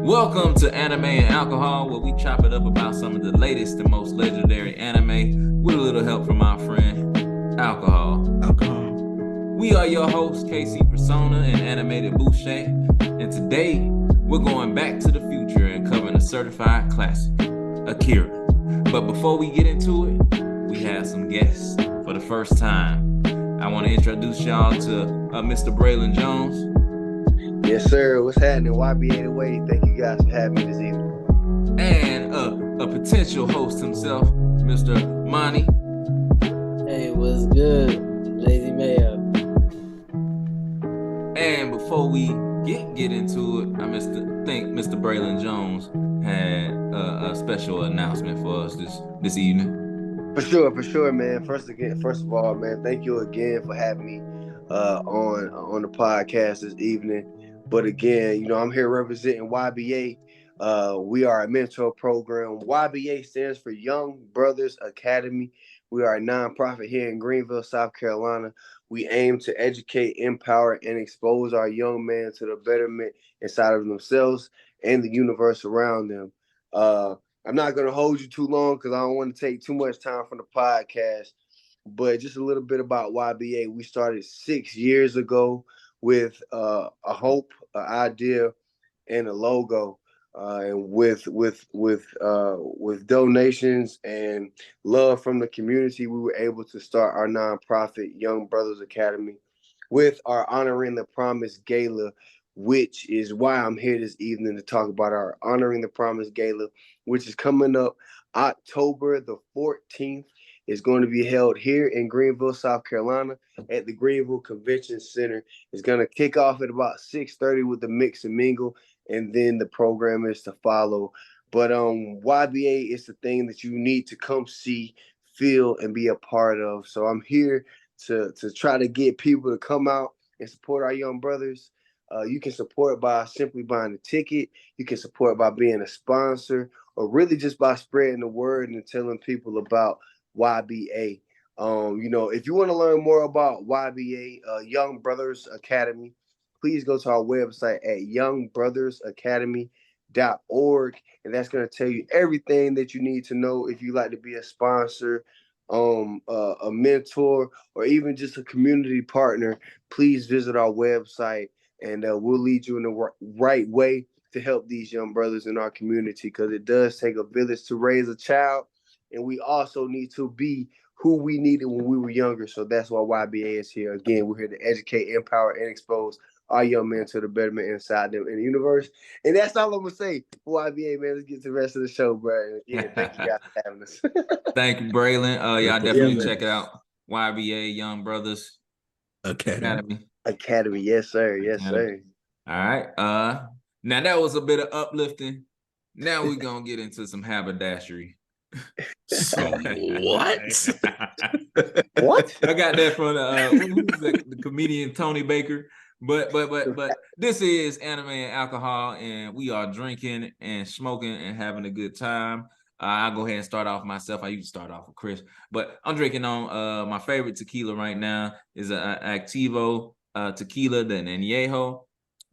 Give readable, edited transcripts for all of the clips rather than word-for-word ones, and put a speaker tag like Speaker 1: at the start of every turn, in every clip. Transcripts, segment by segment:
Speaker 1: Welcome to Anime and Alcohol, where we chop it up about some of the latest and most legendary anime with a little help from our friend Alcohol. We are your hosts, KC Persona and Animated Boucher, and today we're going back to the future and covering a certified classic, Akira. But before we get into it, we have some guests for the first time. I want to introduce y'all to Mr. Braylon Jones.
Speaker 2: Yes, sir. What's happening? YBA the way. Thank you guys for having me this evening.
Speaker 1: And a potential host himself, Mr. Monty.
Speaker 3: Hey, what's good? Lazy Mayo.
Speaker 1: And before we get into it, I think Mr. Braylon Jones had a special announcement for us this evening.
Speaker 2: For sure, man. First of all, man, thank you again for having me on the podcast this evening. But again, I'm here representing YBA. We are a mentor program. YBA stands for Young Brothers Academy. We are a nonprofit here in Greenville, South Carolina. We aim to educate, empower, and expose our young men to the betterment inside of themselves and the universe around them. I'm not going to hold you too long because I don't want to take too much time from the podcast. But just a little bit about YBA. We started 6 years ago with a hope, an idea, and a logo. And with donations and love from the community, we were able to start our nonprofit Young Brothers Academy with our Honoring the Promise Gala, which is why I'm here this evening to talk about our Honoring the Promise Gala, which is coming up October the 14th. It's going to be held here in Greenville, South Carolina at the Greenville Convention Center. It's going to kick off at about 6:30 with the mix and mingle, and then the program is to follow. But YBA is the thing that you need to come see, feel, and be a part of. So I'm here to try to get people to come out and support our young brothers. You can support by simply buying a ticket. You can support by being a sponsor, or really just by spreading the word and telling people about YBA. If you want to learn more about YBA, Young Brothers Academy, please go to our website at youngbrothersacademy.org, and that's going to tell you everything that you need to know if you like to be a sponsor, a mentor, or even just a community partner. Please visit our website, and we'll lead you in the right way to help these young brothers in our community, because it does take a village to raise a child, and we also need to be who we needed when we were younger. So that's why YBA is here. Again, we're here to educate, empower, and expose our young men to the betterment inside them in the universe. And that's all I'm going to say for YBA, man. Let's get to the rest of the show, bro. Yeah, thank you guys for having us.
Speaker 1: Thank you, Braylon. Y'all definitely check it out. YBA, Young Brothers Academy.
Speaker 2: Academy, yes, sir. Yes, sir.
Speaker 1: All right. Now that was a bit of uplifting. Now we're going to get into some haberdashery.
Speaker 4: What?
Speaker 2: What?
Speaker 1: I got that from the comedian Tony Baker. But this is Anime and Alcohol, and we are drinking and smoking and having a good time. I'll go ahead and start off myself. I usually start off with Chris, but I'm drinking on my favorite tequila right now is a Activo tequila, the Añejo.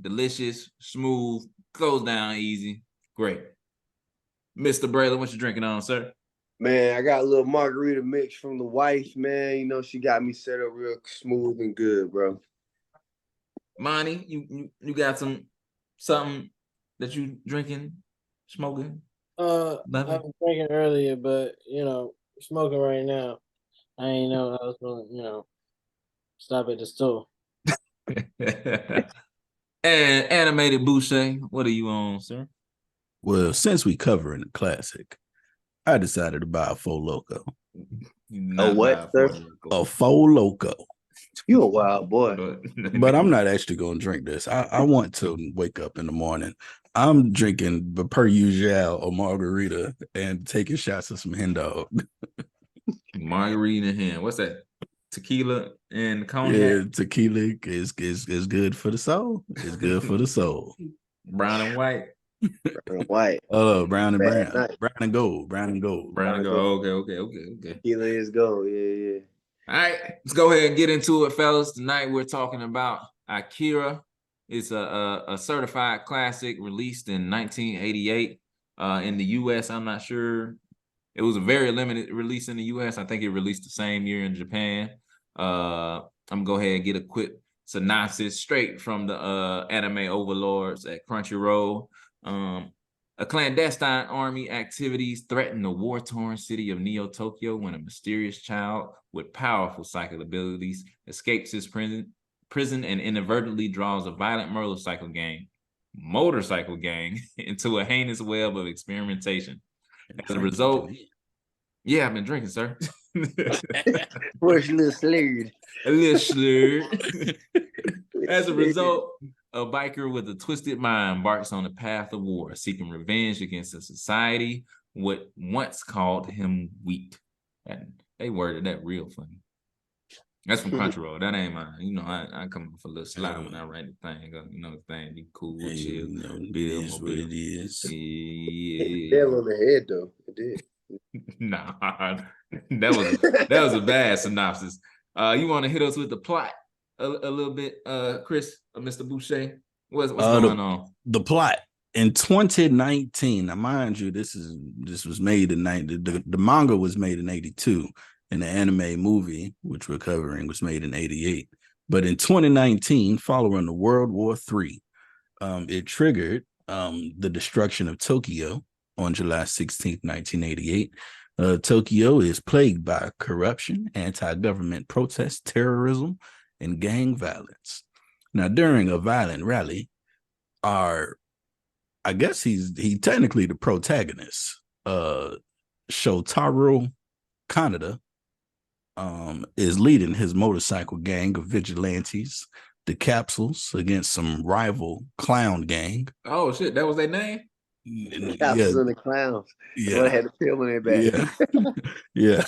Speaker 1: Delicious, smooth, goes down easy, great. Mr. Braylon, what you drinking on, sir?
Speaker 2: Man, I got a little margarita mix from the wife, man. She got me set up real smooth and good, bro.
Speaker 1: Monty, you got something that you drinking, smoking?
Speaker 3: I was drinking earlier, but smoking right now. I ain't know I was gonna, stop at the store.
Speaker 1: And Animated Boucher, what are you on, sir?
Speaker 4: Well, since we covering the classic, I decided to buy a Four Loko.
Speaker 2: A what, sir?
Speaker 4: A Four Loko.
Speaker 2: You a wild boy.
Speaker 4: But I'm not actually going to drink this. I want to wake up in the morning. I'm drinking, per usual, a margarita and taking shots of some hen dog.
Speaker 1: Margarita and hen. What's that? Tequila and cognac?
Speaker 4: Yeah, tequila is good for the soul. It's good for the soul.
Speaker 1: Brown and white.
Speaker 2: Brown and white.
Speaker 4: Oh, brown and brown.
Speaker 2: Night.
Speaker 4: Brown and gold. Brown and gold.
Speaker 1: Brown and gold. Okay.
Speaker 2: Tequila is gold. Yeah.
Speaker 1: All right, let's go ahead and get into it, fellas. Tonight we're talking about Akira, It's a certified classic released in 1988 in the U.S. I'm not sure. It was a very limited release in the U.S. I think it released the same year in Japan. I'm gonna go ahead and get a quick synopsis straight from the anime overlords at Crunchyroll. A clandestine army activities threaten the war-torn city of Neo-Tokyo when a mysterious child with powerful psychic abilities escapes his prison and inadvertently draws a violent motorcycle gang into a heinous web of experimentation. As a result, yeah, I've been drinking, sir.
Speaker 2: Where's a little slurred?
Speaker 1: A little slurred. As a result, a biker with a twisted mind embarks on the path of war, seeking revenge against a society what once called him weak. And they worded that real funny. That's from Crunchyroll. That ain't mine. You know, I come off a little sly when I write the thing. You know, the thing be cool, chill.
Speaker 4: It is what it is.
Speaker 2: It fell on the head though. It did.
Speaker 1: Nah, that was a bad synopsis. You want to hit us with the plot a little bit, Chris or Mr. Boucher? What's going on?
Speaker 4: The plot in 2019. Now, mind you, this was made in the manga was made in 82, and the anime movie, which we're covering, was made in 88. But in 2019, following the World War III, it triggered the destruction of Tokyo on July 16th, 1988. Tokyo is plagued by corruption, anti-government protests, terrorism, and gang violence. Now, during a violent rally, I guess he's technically the protagonist, Shotaro Kaneda, is leading his motorcycle gang of vigilantes, the Capsules, against some rival clown gang.
Speaker 1: Oh shit, that was their name?
Speaker 2: Capsules and the Clowns.
Speaker 4: Yeah.
Speaker 2: They had a pill in their back.
Speaker 4: Yeah.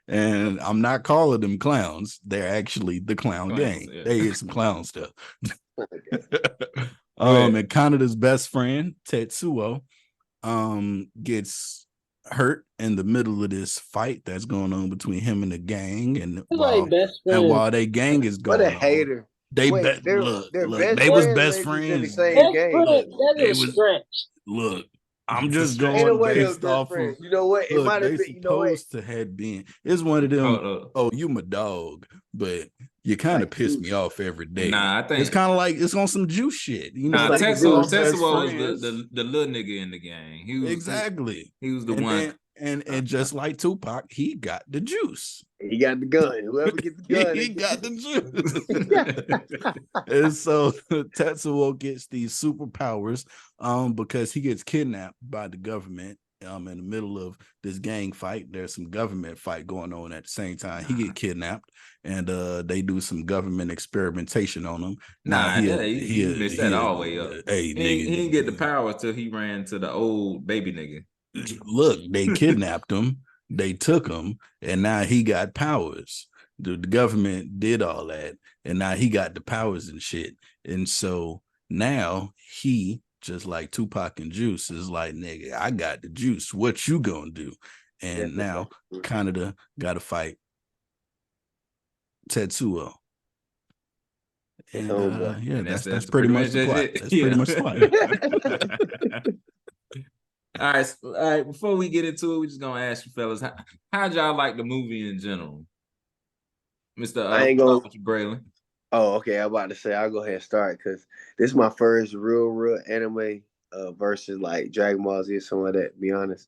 Speaker 4: And I'm not calling them clowns. They're actually the clown gang. Yeah. They did some clown stuff. And Kaneda's best friend, Tetsuo, gets hurt in the middle of this fight that's going on between him and the gang. And while their gang is going
Speaker 2: on. What a hater.
Speaker 4: They
Speaker 2: Wait,
Speaker 4: they was best friends. Look, I'm just going based off of.
Speaker 2: You know what? It might have been.
Speaker 4: Supposed to have been. It's one of them. Oh, you my dog, but you kind of piss me off every day.
Speaker 1: Nah, I think
Speaker 4: it's kind of like it's on some juice shit. You know,
Speaker 1: Tetsuo was the little nigga in the gang. He was the one.
Speaker 4: And just like Tupac, he got the juice.
Speaker 2: He got the gun. Whoever gets the gun,
Speaker 4: he got the juice. And so Tetsuo gets these superpowers because he gets kidnapped by the government in the middle of this gang fight. There's some government fight going on at the same time. He get kidnapped, and they do some government experimentation on him.
Speaker 1: He missed that all the way up. He didn't get the power till he ran to the old baby nigga.
Speaker 4: Look, they kidnapped him, they took him, and now he got powers. The government did all that, and now he got the powers and shit. And so now he, just like Tupac and Juice, is like, nigga, I got the juice. What you gonna do? And now Kaneda got to fight Tetsuo. And that's pretty much the plot. That's pretty much the plot.
Speaker 1: All right. Before we get into it, we're just gonna ask you fellas, how'd y'all like the movie in general, Mr. Braylon?
Speaker 2: Oh, okay. I'm about to say I'll go ahead and start because this is my first real anime versus like Dragon Ball Z or something like that. To be honest,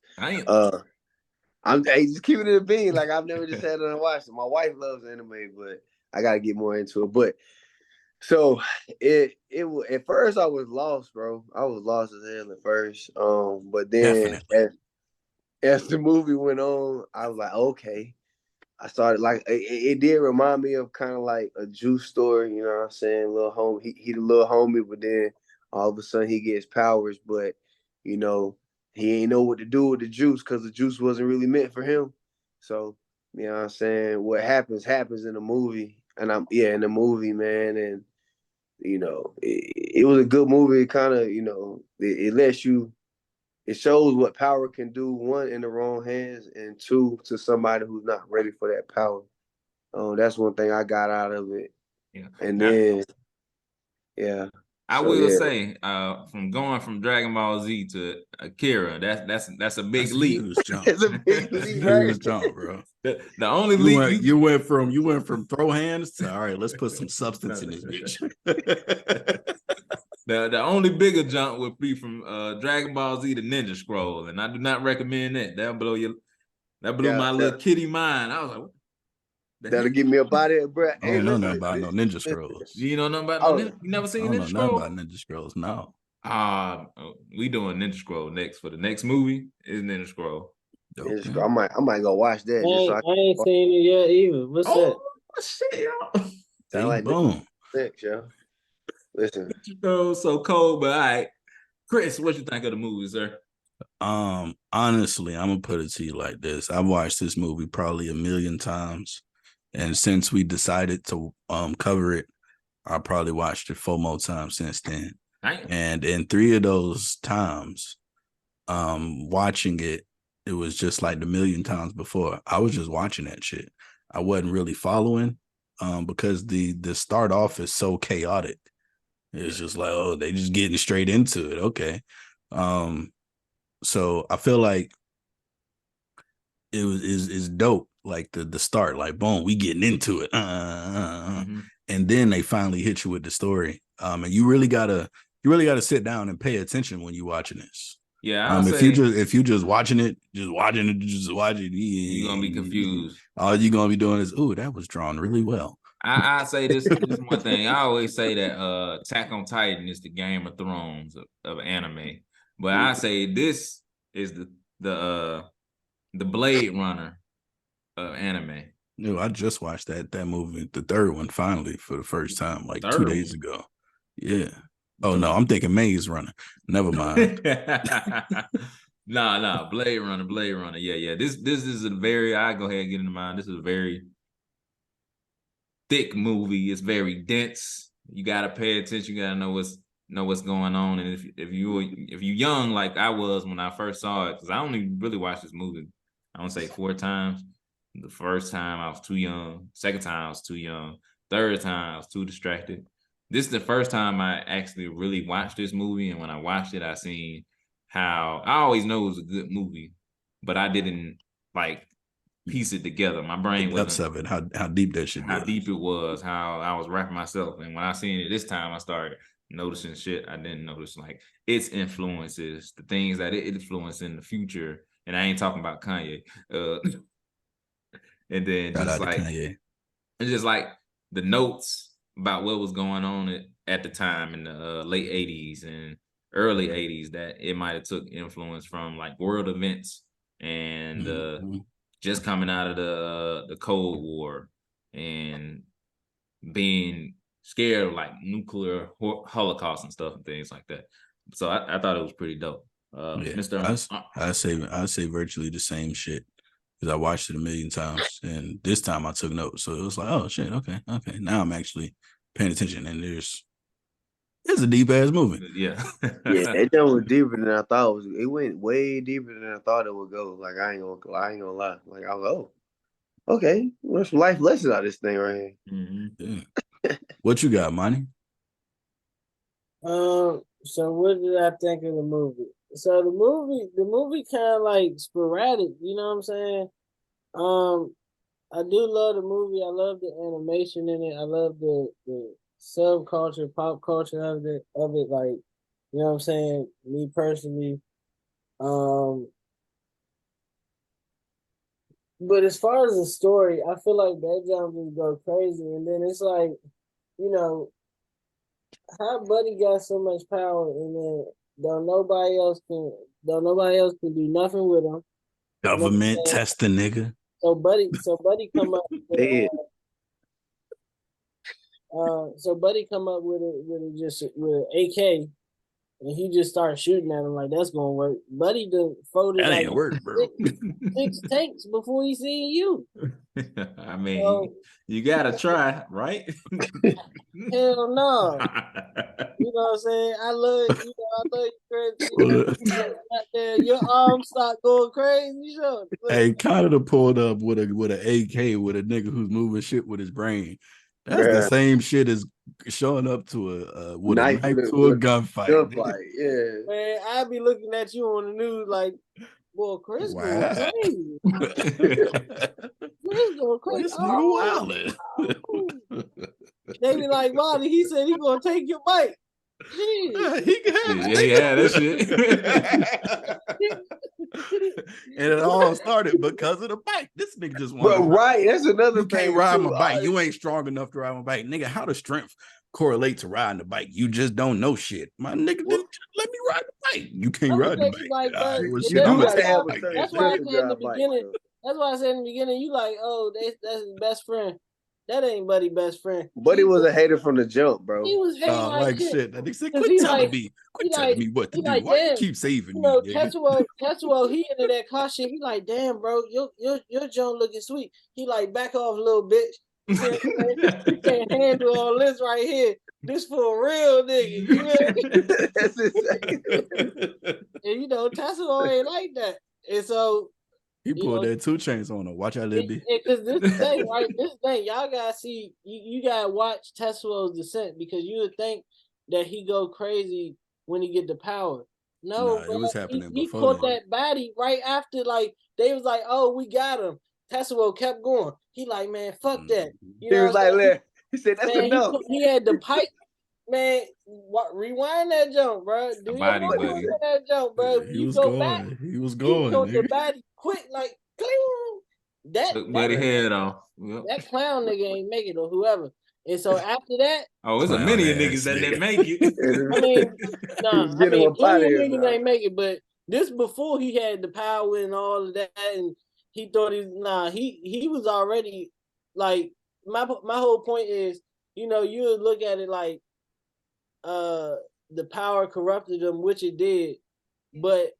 Speaker 2: I'm just keeping it a bean. Like I've never just sat down and watched it. My wife loves anime, but I gotta get more into it. But so it at first I was lost, bro. I was lost as hell at first. But then as the movie went on, I was like, okay. I started like it did remind me of kind of like a Juice story, you know what I'm saying? Little homie, he the little homie, but then all of a sudden he gets powers, but you know, he ain't know what to do with the juice because the juice wasn't really meant for him. So, you know what I'm saying? What happens in the movie. And in the movie, man, and you know, it was a good movie. It kind of, you know, it lets you, it shows what power can do, one, in the wrong hands, and two, to somebody who's not ready for that power. That's one thing I got out of it.
Speaker 1: Yeah.
Speaker 2: And then, yeah.
Speaker 1: I
Speaker 2: So,
Speaker 1: will
Speaker 2: yeah.
Speaker 1: say, from going from Dragon Ball Z to Akira, that's a big
Speaker 4: That's a
Speaker 1: leap.
Speaker 4: huge jump.
Speaker 2: It's a big
Speaker 4: That's a
Speaker 2: leap,
Speaker 4: huge
Speaker 2: right?
Speaker 4: jump, bro.
Speaker 1: The only leap
Speaker 4: You went from throw hands to all right. Let's put some substance in this bitch.
Speaker 1: the only bigger jump would be from Dragon Ball Z to Ninja Scroll, and I do not recommend that. That blew my little kitty mind. I was like, what the
Speaker 2: That'll
Speaker 1: heck?
Speaker 2: give me a body, bro.
Speaker 4: I
Speaker 2: Hey,
Speaker 4: don't know
Speaker 2: listen,
Speaker 4: nothing about no Ninja Scrolls.
Speaker 1: You know nothing about no
Speaker 2: Oh,
Speaker 1: Ninja? You never
Speaker 4: I
Speaker 1: seen
Speaker 4: don't know
Speaker 1: Ninja
Speaker 4: nothing
Speaker 1: Scroll?
Speaker 4: about Ninja Scrolls. No.
Speaker 1: We doing Ninja Scroll next for the next movie is Ninja Scroll.
Speaker 4: Okay.
Speaker 2: I might go watch that. Just so
Speaker 3: I ain't seen it yet either. What's that?
Speaker 1: Shit, y'all.
Speaker 2: Sound like
Speaker 4: boom.
Speaker 2: Next, yo. Listen.
Speaker 1: So cold, but all right. Chris, what you think of the movie, sir?
Speaker 4: Honestly, I'm gonna put it to you like this. I've watched this movie probably 1,000,000 times. And since we decided to cover it, I probably watched it 4 more times since then.
Speaker 1: Damn.
Speaker 4: And in 3 of those times, watching it, it was just like the 1,000,000 times before. I was just watching that shit. I wasn't really following, because the start off is so chaotic. It's just like, oh, they just getting straight into it. Okay. So I feel like is dope. Like the start, like boom, we getting into it. And then they finally hit you with the story. And you really gotta sit down and pay attention when you're watching this.
Speaker 1: Yeah,
Speaker 4: if you just watching it, you're gonna
Speaker 1: be confused.
Speaker 4: All you're gonna be doing is, ooh, that was drawn really well.
Speaker 1: I say this one thing. I always say that Attack on Titan is the Game of Thrones of anime, but I say this is the Blade Runner of anime.
Speaker 4: No, I just watched that movie, the third one, finally for the first time, like 2 days ago. Yeah. Oh no, I'm thinking Maze Runner. Never mind.
Speaker 1: Nah, Blade Runner. Yeah. This is a very. I go ahead and get into mine. This is a very thick movie. It's very dense. You gotta pay attention. You gotta know what's going on. And if you young like I was when I first saw it, because I only really watched this movie, I want to say 4 times. The first time I was too young. Second time I was too young. Third time I was too distracted. This is the first time I actually really watched this movie, and when I watched it, I seen how I always know it was a good movie, but I didn't like piece it together. My brain wasn't
Speaker 4: of it, how deep that shit
Speaker 1: how
Speaker 4: was.
Speaker 1: deep it was, how I was wrapping myself. And when I seen it this time, I started noticing shit I didn't notice, like its influences, the things that it influenced in the future. And I ain't talking about Kanye. And then just like the notes about what was going on at the time in the late 80s and early 80s, that it might have took influence from like world events and just coming out of the Cold War and being scared of like nuclear holocaust and stuff and things like that. So I thought it was pretty dope.
Speaker 4: I say virtually the same shit, because I watched it 1,000,000 times, and this time I took notes. So it was like, oh shit, okay. Now I'm actually paying attention, and it's a deep ass movie.
Speaker 1: Yeah.
Speaker 2: Yeah, that was deeper than I thought it was. It went way deeper than I thought it would go. Like I ain't gonna lie. Like I was, oh, okay, there's some life lessons out of this thing right here.
Speaker 1: Mm-hmm.
Speaker 4: Yeah. What you got, Monty?
Speaker 3: So what did I think of the movie? So the movie kind of like sporadic, you know what I'm saying? I do love the movie. I love the animation in it. I love the subculture, pop culture of it. Like, you know what I'm saying? Me personally, but as far as the story, I feel like that jump just go crazy, and then it's like, you know, how Buddy got so much power, and then don't nobody else can do nothing with him.
Speaker 4: Government test the nigga.
Speaker 3: So Buddy come up. So Buddy come up with an AK, and he just started shooting at him like that's gonna work. Buddy done folded
Speaker 4: that
Speaker 3: like
Speaker 4: ain't work, bro.
Speaker 3: six tanks before he seen you.
Speaker 1: I mean, you gotta try, right?
Speaker 3: Hell no. You know what I'm saying? I love you crazy. Your arms start going crazy. Sure.
Speaker 4: Hey, Canada pulled up with an AK with a nigga who's moving shit with his brain. That's the same shit as showing up to a with
Speaker 2: Knife
Speaker 4: a knife
Speaker 2: with
Speaker 4: to a gunfight.
Speaker 2: Gunfight, yeah.
Speaker 3: Man, I'd be looking at you on the news like, well, Chris going
Speaker 4: Wow.
Speaker 3: crazy. Chris going crazy.
Speaker 4: This nigga wildin'.
Speaker 3: They be like, Molly, he said he gonna take your bike.
Speaker 4: Yeah, he can have it.
Speaker 1: Yeah, that
Speaker 4: shit. And it all started because of the bike. This nigga just
Speaker 2: But
Speaker 4: wanted.
Speaker 2: right, that's another
Speaker 4: You
Speaker 2: thing.
Speaker 4: can't ride
Speaker 2: too.
Speaker 4: my bike. You ain't strong enough to ride my bike, nigga. How does strength correlate to riding the bike? You just don't know shit, my nigga. Just let me ride the bike. You can't ride the bike.
Speaker 3: Like,
Speaker 4: All right, well,
Speaker 2: You
Speaker 4: shit,
Speaker 2: do
Speaker 4: I'm gonna
Speaker 2: gotta
Speaker 4: take
Speaker 2: have
Speaker 4: the
Speaker 2: a
Speaker 4: bike.
Speaker 2: certain
Speaker 3: That's why I
Speaker 2: strength to
Speaker 3: said in the
Speaker 2: drive bike,
Speaker 3: beginning.
Speaker 2: though.
Speaker 3: That's why I said in the beginning. You like, oh, that's his best friend. That ain't Buddy best friend.
Speaker 2: But he was a hater from the jump, bro.
Speaker 3: He was hating
Speaker 4: Like shit. That nigga said,
Speaker 3: Cause
Speaker 4: quit
Speaker 3: he
Speaker 4: telling
Speaker 3: like-
Speaker 4: me. Quit
Speaker 3: he
Speaker 4: telling
Speaker 3: like-
Speaker 4: me what to
Speaker 3: he
Speaker 4: do.
Speaker 3: like,
Speaker 4: Why you
Speaker 3: damn,
Speaker 4: keep saving
Speaker 3: You
Speaker 4: me,
Speaker 3: know,
Speaker 4: nigga?
Speaker 3: Tetsuo, he into that car shit. He like, damn, bro, your Joan looking sweet. He like, back off, little bitch. You see what I'm saying? You can't handle all this right here. This for a real nigga. You know?
Speaker 2: That's insane.
Speaker 3: And you know, Tetsuo ain't like that. And so
Speaker 4: He pulled that 2 Chainz on him. Watch out, little B.
Speaker 3: because this thing, right? This thing, y'all gotta see. You gotta watch Tetsuo's descent because you would think that he go crazy when he get the power. No,
Speaker 4: Nah, it was happening
Speaker 3: he
Speaker 4: before
Speaker 3: caught
Speaker 4: then.
Speaker 3: that body right after. Like they was like, "Oh, we got him." Tetsuo kept going. He like, man, fuck that. You
Speaker 2: He
Speaker 3: know
Speaker 2: was
Speaker 3: what I'm
Speaker 2: like,
Speaker 3: saying?
Speaker 2: he said, that's
Speaker 3: Man,
Speaker 2: enough.
Speaker 3: he had the pipe. Man, rewind that jump, bro. Do your
Speaker 1: body
Speaker 3: homework
Speaker 1: buggy.
Speaker 3: on that jump, bro.
Speaker 4: He
Speaker 3: You
Speaker 4: was
Speaker 3: go back.
Speaker 4: going. He was
Speaker 3: He
Speaker 4: going.
Speaker 3: caught the
Speaker 4: Nigga.
Speaker 3: body quick, like cling.
Speaker 1: Took Buddy head off. Yep.
Speaker 3: That clown nigga ain't make it or whoever. And so after that,
Speaker 1: Oh, it's a
Speaker 4: Clown
Speaker 1: many
Speaker 4: ass
Speaker 1: niggas that
Speaker 4: nigga.
Speaker 1: didn't make it.
Speaker 3: I mean,
Speaker 2: Get him up
Speaker 3: plenty
Speaker 2: outta
Speaker 3: of
Speaker 2: here,
Speaker 3: niggas
Speaker 2: man.
Speaker 3: ain't make it, but this before he had the power and all of that, and he thought he was already like my whole point is, you know, you would look at it like the power corrupted him, which it did, but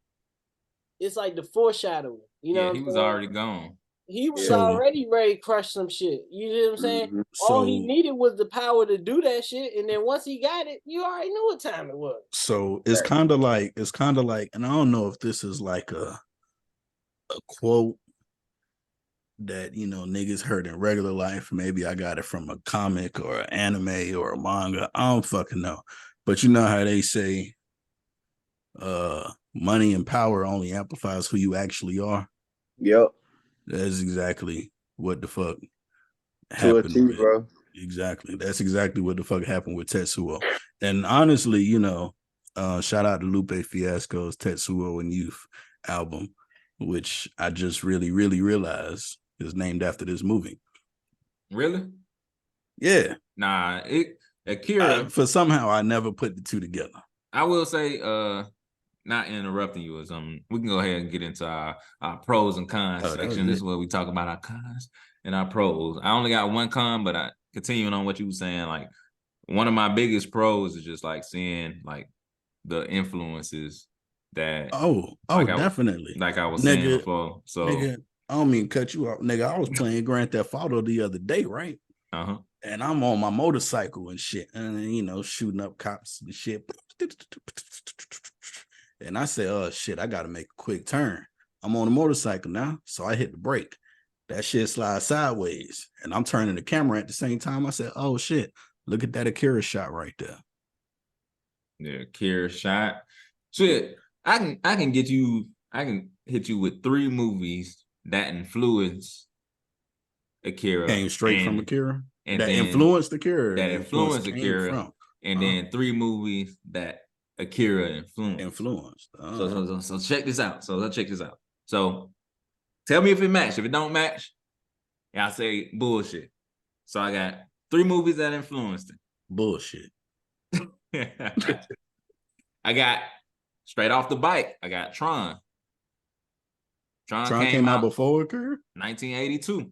Speaker 3: it's like the foreshadowing. You know
Speaker 1: Yeah,
Speaker 3: what
Speaker 1: he
Speaker 3: I'm
Speaker 1: was
Speaker 3: saying?
Speaker 1: already gone.
Speaker 3: He was
Speaker 4: So-
Speaker 3: already ready to crush some shit. You know what I'm saying?
Speaker 2: Mhm.
Speaker 3: All he needed was the power to do that shit, and then once he got it, you already knew what time it was.
Speaker 4: So it's kind of like, and I don't know if this is like a quote that, you know, niggas heard in regular life. Maybe I got it from a comic or an anime or a manga. I don't fucking know. But you know how they say money and power only amplifies who you actually are.
Speaker 2: Yep.
Speaker 4: That's exactly what the fuck
Speaker 2: To a
Speaker 4: happened
Speaker 2: T,
Speaker 4: with.
Speaker 2: bro.
Speaker 4: Exactly. That's exactly what the fuck happened with Tetsuo. And honestly, you know, shout out to Lupe Fiasco's Tetsuo and Youth album, which I just really, really realized is named after this movie.
Speaker 1: Really?
Speaker 4: Yeah.
Speaker 1: Nah, Akira.
Speaker 4: For somehow I never put the two together.
Speaker 1: I will say, not interrupting you or something. We can go ahead and get into our pros and cons section. This is where we talk about our cons and our pros. I only got one con, but I continuing on what you were saying, like one of my biggest pros is just like seeing like the influences that
Speaker 4: definitely.
Speaker 1: Like I was saying before. So
Speaker 4: nigga, I don't mean to cut you off. Nigga, I was playing Grand Theft Auto the other day, right?
Speaker 1: Uh-huh.
Speaker 4: And I'm on my motorcycle and shit, and you know, shooting up cops and shit. And I said, oh shit, I gotta make a quick turn. I'm on a motorcycle now, so I hit the brake. That shit slides sideways, and I'm turning the camera at the same time. I said, oh shit, look at that Akira shot right there.
Speaker 1: Yeah, Akira shot. Shit, I can hit you with 3 movies that influence Akira.
Speaker 4: Came straight from Akira.
Speaker 1: And
Speaker 4: that
Speaker 1: then,
Speaker 4: influenced Akira.
Speaker 1: That influenced Akira. And then 3 movies that Akira influenced. So check this out. So let's check this out. So tell me if it match. If it don't match, I say bullshit. So I got 3 movies that influenced it.
Speaker 4: Bullshit.
Speaker 1: I got straight off the bike. I got Tron.
Speaker 4: Tron came out before Akira?
Speaker 1: 1982.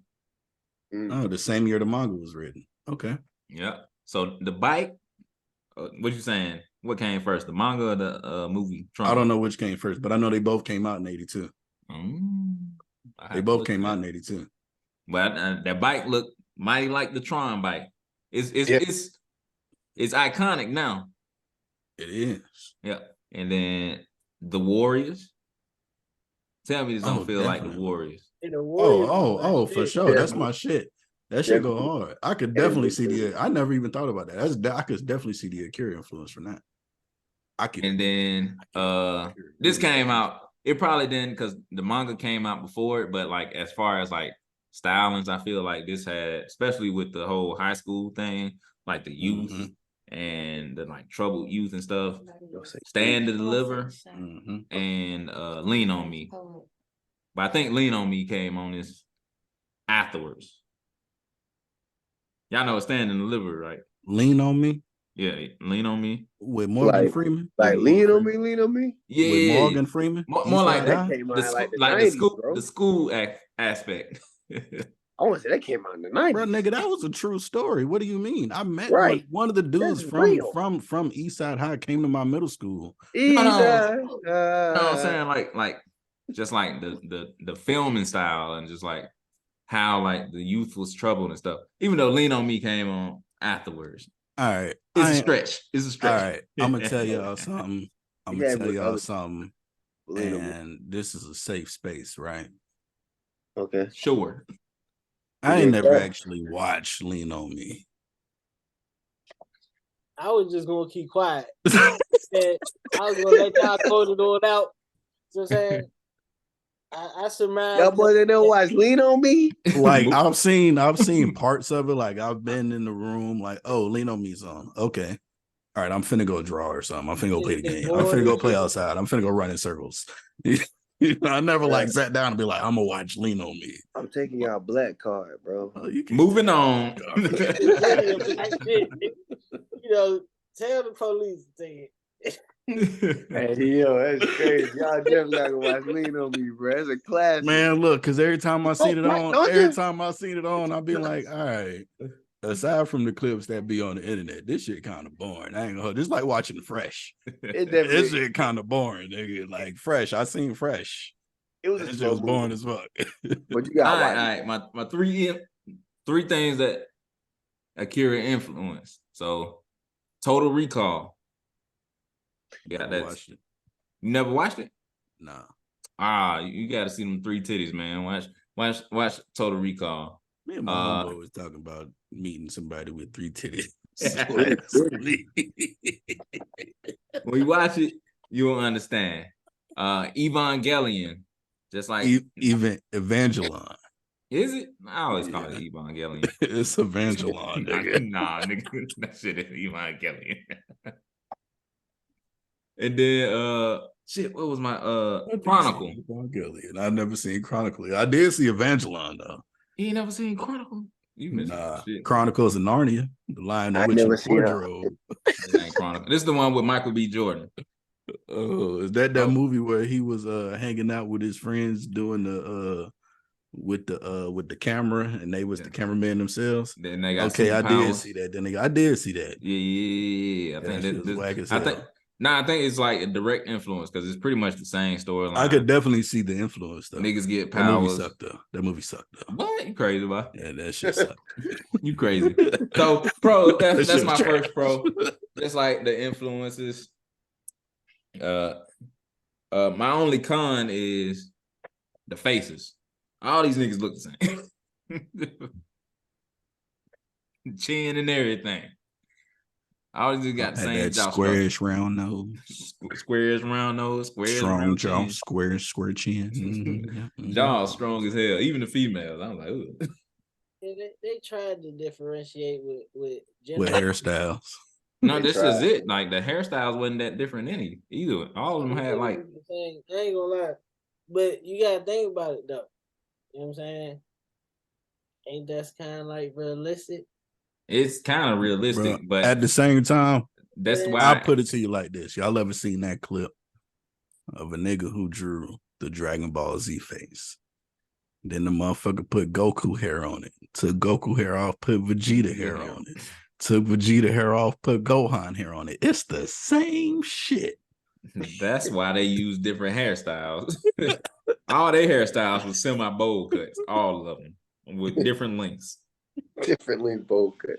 Speaker 4: Oh, the same year the manga was written. Okay.
Speaker 1: Yeah. So the bike, what you saying? What came first, the manga or the movie Tron?
Speaker 4: I don't know which came first, but I know they both came out in 82. They both came out in 82.
Speaker 1: But that bike looked mighty like the Tron bike. It's iconic now.
Speaker 4: It is.
Speaker 1: Yeah. And then the Warriors. Tell me this don't feel definitely like the Warriors.
Speaker 4: For sure. That's my shit. That shit go hard. I could definitely see the. I never even thought about that. I could definitely see the Akira influence from that.
Speaker 1: And then this came out. It probably didn't because the manga came out before it, but like as far as like stylings, I feel like this had, especially with the whole high school thing, like the youth and the like troubled youth and stuff. Stand to Deliver and Lean on Me. But I think Lean on Me came on this afterwards. Y'all know Stand and Deliver, right?
Speaker 4: Lean on Me.
Speaker 1: Yeah, Lean on Me
Speaker 4: with Morgan Freeman.
Speaker 2: Like Lean on Me.
Speaker 1: Yeah,
Speaker 4: with Morgan Freeman.
Speaker 1: More like
Speaker 2: that came out like the 90s,
Speaker 1: the school aspect.
Speaker 2: I want to say that came out in the 90s.
Speaker 4: Bro, nigga, that was a true story. What do you mean? I met one of the dudes from Eastside High came to my middle school.
Speaker 2: Eastside.
Speaker 1: No, I'm saying like just like the filming style and just like how like the youth was troubled and stuff. Even though Lean on Me came on afterwards.
Speaker 4: All right.
Speaker 1: It's a stretch.
Speaker 4: All right. I'm gonna tell y'all something. And this is a safe space, right?
Speaker 2: Okay.
Speaker 1: Sure.
Speaker 4: I ain't never actually watched Lean on Me.
Speaker 3: I was just gonna keep quiet. I was gonna let y'all close it all out. You know what I'm saying? I surmise
Speaker 2: y'all boys didn't know watch Lean on Me.
Speaker 4: Like I've seen parts of it. Like I've been in the room, like, oh, Lean on Me's on. Okay. All right, I'm finna go draw or something. I'm finna go play the game. I'm finna go play outside. I'm finna go run in circles. I never like sat down and be like, I'm gonna watch Lean on Me.
Speaker 2: I'm taking y'all black card, bro.
Speaker 1: Oh, moving on.
Speaker 3: You know, tell the police to take it.
Speaker 2: Hey, yo, that's crazy. Y'all definitely gotta watch Lean on Me, bro. It's a classic.
Speaker 4: Man, look, because every time I seen it on, I'll be like, all right. Aside from the clips that be on the internet, this shit kind of boring. I ain't gonna. This like watching Fresh. This shit kind of boring, nigga. Like Fresh, I seen Fresh.
Speaker 2: It was just
Speaker 4: boring as fuck.
Speaker 2: But you got
Speaker 1: all right. My three things that Akira influenced. So, Total Recall. Yeah, that's. You never watched it?
Speaker 4: Nah.
Speaker 1: You got to see them three titties, man. Watch Total Recall.
Speaker 4: Me and my homeboy was talking about meeting somebody with three titties.
Speaker 1: When you watch it, you will understand. Evangelion, just like
Speaker 4: even Evangelon.
Speaker 1: Is it? I always call it Evangelion.
Speaker 4: It's Evangelon, nigga.
Speaker 1: Nah, nigga, that shit is Evangelion. And then what was my Chronicle?
Speaker 4: Evangelion. I've never seen Chronicle. I did see Evangelon though.
Speaker 1: You ain't never seen Chronicle? You missed shit.
Speaker 4: Chronicles of Narnia. The Lion
Speaker 2: I
Speaker 4: Witch
Speaker 2: never
Speaker 4: and
Speaker 2: seen
Speaker 4: Wardrobe.
Speaker 1: This ain't Chronicle. This is the one with Michael B. Jordan.
Speaker 4: Oh, is that movie where he was hanging out with his friends doing the with the camera and they was the cameraman themselves?
Speaker 1: Then they got
Speaker 4: I did see that. I did see that.
Speaker 1: Yeah. I think this whack as hell. I think it's like a direct influence because it's pretty much the same storyline.
Speaker 4: I could definitely see the influence though.
Speaker 1: Niggas get powers.
Speaker 4: That movie sucked though.
Speaker 1: What? You crazy, boy?
Speaker 4: Yeah, that shit sucked.
Speaker 1: You crazy. So, pro, that's my first pro. Just like the influences. My only con is the faces. All these niggas look the same. Chin and everything. I always got the same jaw.
Speaker 4: Squarish round nose.
Speaker 1: Squarish round nose.
Speaker 4: Strong jaw. Square chin. Mm-hmm.
Speaker 1: Jaw strong as hell. Even the females. I'm like, ooh.
Speaker 3: They tried to differentiate with
Speaker 4: hairstyles.
Speaker 1: No, this is it. Like the hairstyles wasn't that different either. All of them had like.
Speaker 3: I ain't gonna lie, but you gotta think about it though. You know what I'm saying? Ain't that kind of like realistic?
Speaker 1: It's kind of realistic, but
Speaker 4: at the same time,
Speaker 1: that's why
Speaker 4: I put it to you like this. Y'all ever seen that clip of a nigga who drew the Dragon Ball Z face? Then the motherfucker put Goku hair on it. Took Goku hair off, put Vegeta hair on it. Took Vegeta hair off, put Gohan hair on it. It's the same shit.
Speaker 1: That's why they use different hairstyles. All their hairstyles were semi-bowl cuts. All of them with different lengths.
Speaker 2: Different length bowl cut.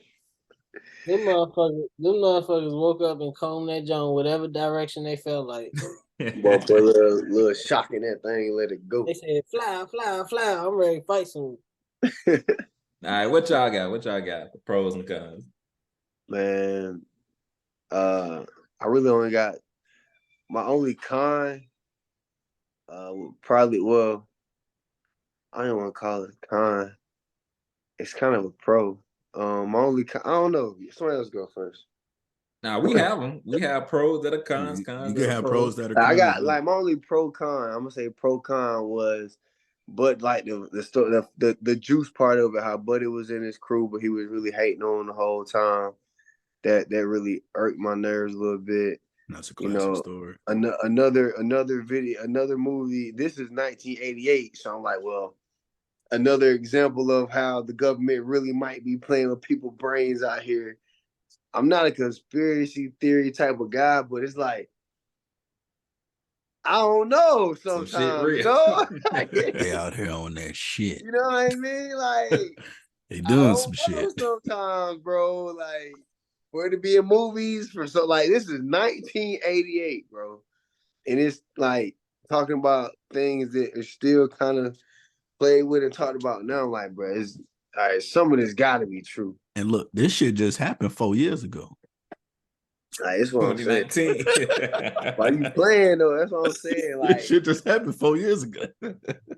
Speaker 3: Them motherfuckers woke up and combed that joint whatever direction they felt like.
Speaker 2: But a little shock in that thing, let it go.
Speaker 3: They said, fly, fly, fly. I'm ready to fight soon.
Speaker 1: All right, what y'all got? What y'all got? The pros and cons.
Speaker 2: Man, I really only got my only con. Probably I don't want to call it a con. It's kind of a pro. My only I don't know. Somebody else go first.
Speaker 1: Now we have them. We have pros that are cons,
Speaker 4: You
Speaker 1: cons
Speaker 4: can
Speaker 1: that are
Speaker 4: have
Speaker 1: pros.
Speaker 4: pros that are
Speaker 2: I
Speaker 4: cons.
Speaker 2: got like my only pro con. I'm gonna say pro con was, but like the juice part of it, how Buddy was in his crew, but he was really hating on the whole time. That really irked my nerves a little bit.
Speaker 4: That's a classic story.
Speaker 2: Another video, another movie. This is 1988, so I'm like, well, another example of how the government really might be playing with people's brains out here. I'm not a conspiracy theory type of guy, but it's like, I don't know
Speaker 1: Some shit
Speaker 2: sometimes,
Speaker 1: real.
Speaker 4: They out here on that shit.
Speaker 2: You know what I mean? Like,
Speaker 4: They
Speaker 2: I
Speaker 4: doing
Speaker 2: don't
Speaker 4: some
Speaker 2: know
Speaker 4: shit.
Speaker 2: sometimes, bro. Like, for it to be in movies for so like this is 1988, bro. And it's like talking about things that are still kind of played with and talked about now. I'm like, bro, it's all right, some of this gotta be true.
Speaker 4: And look, this shit just happened 4 years ago.
Speaker 2: Like, that's what I'm saying.
Speaker 1: 2019.
Speaker 2: Why you playing though? That's what I'm saying. Like,
Speaker 4: This shit just happened 4 years ago.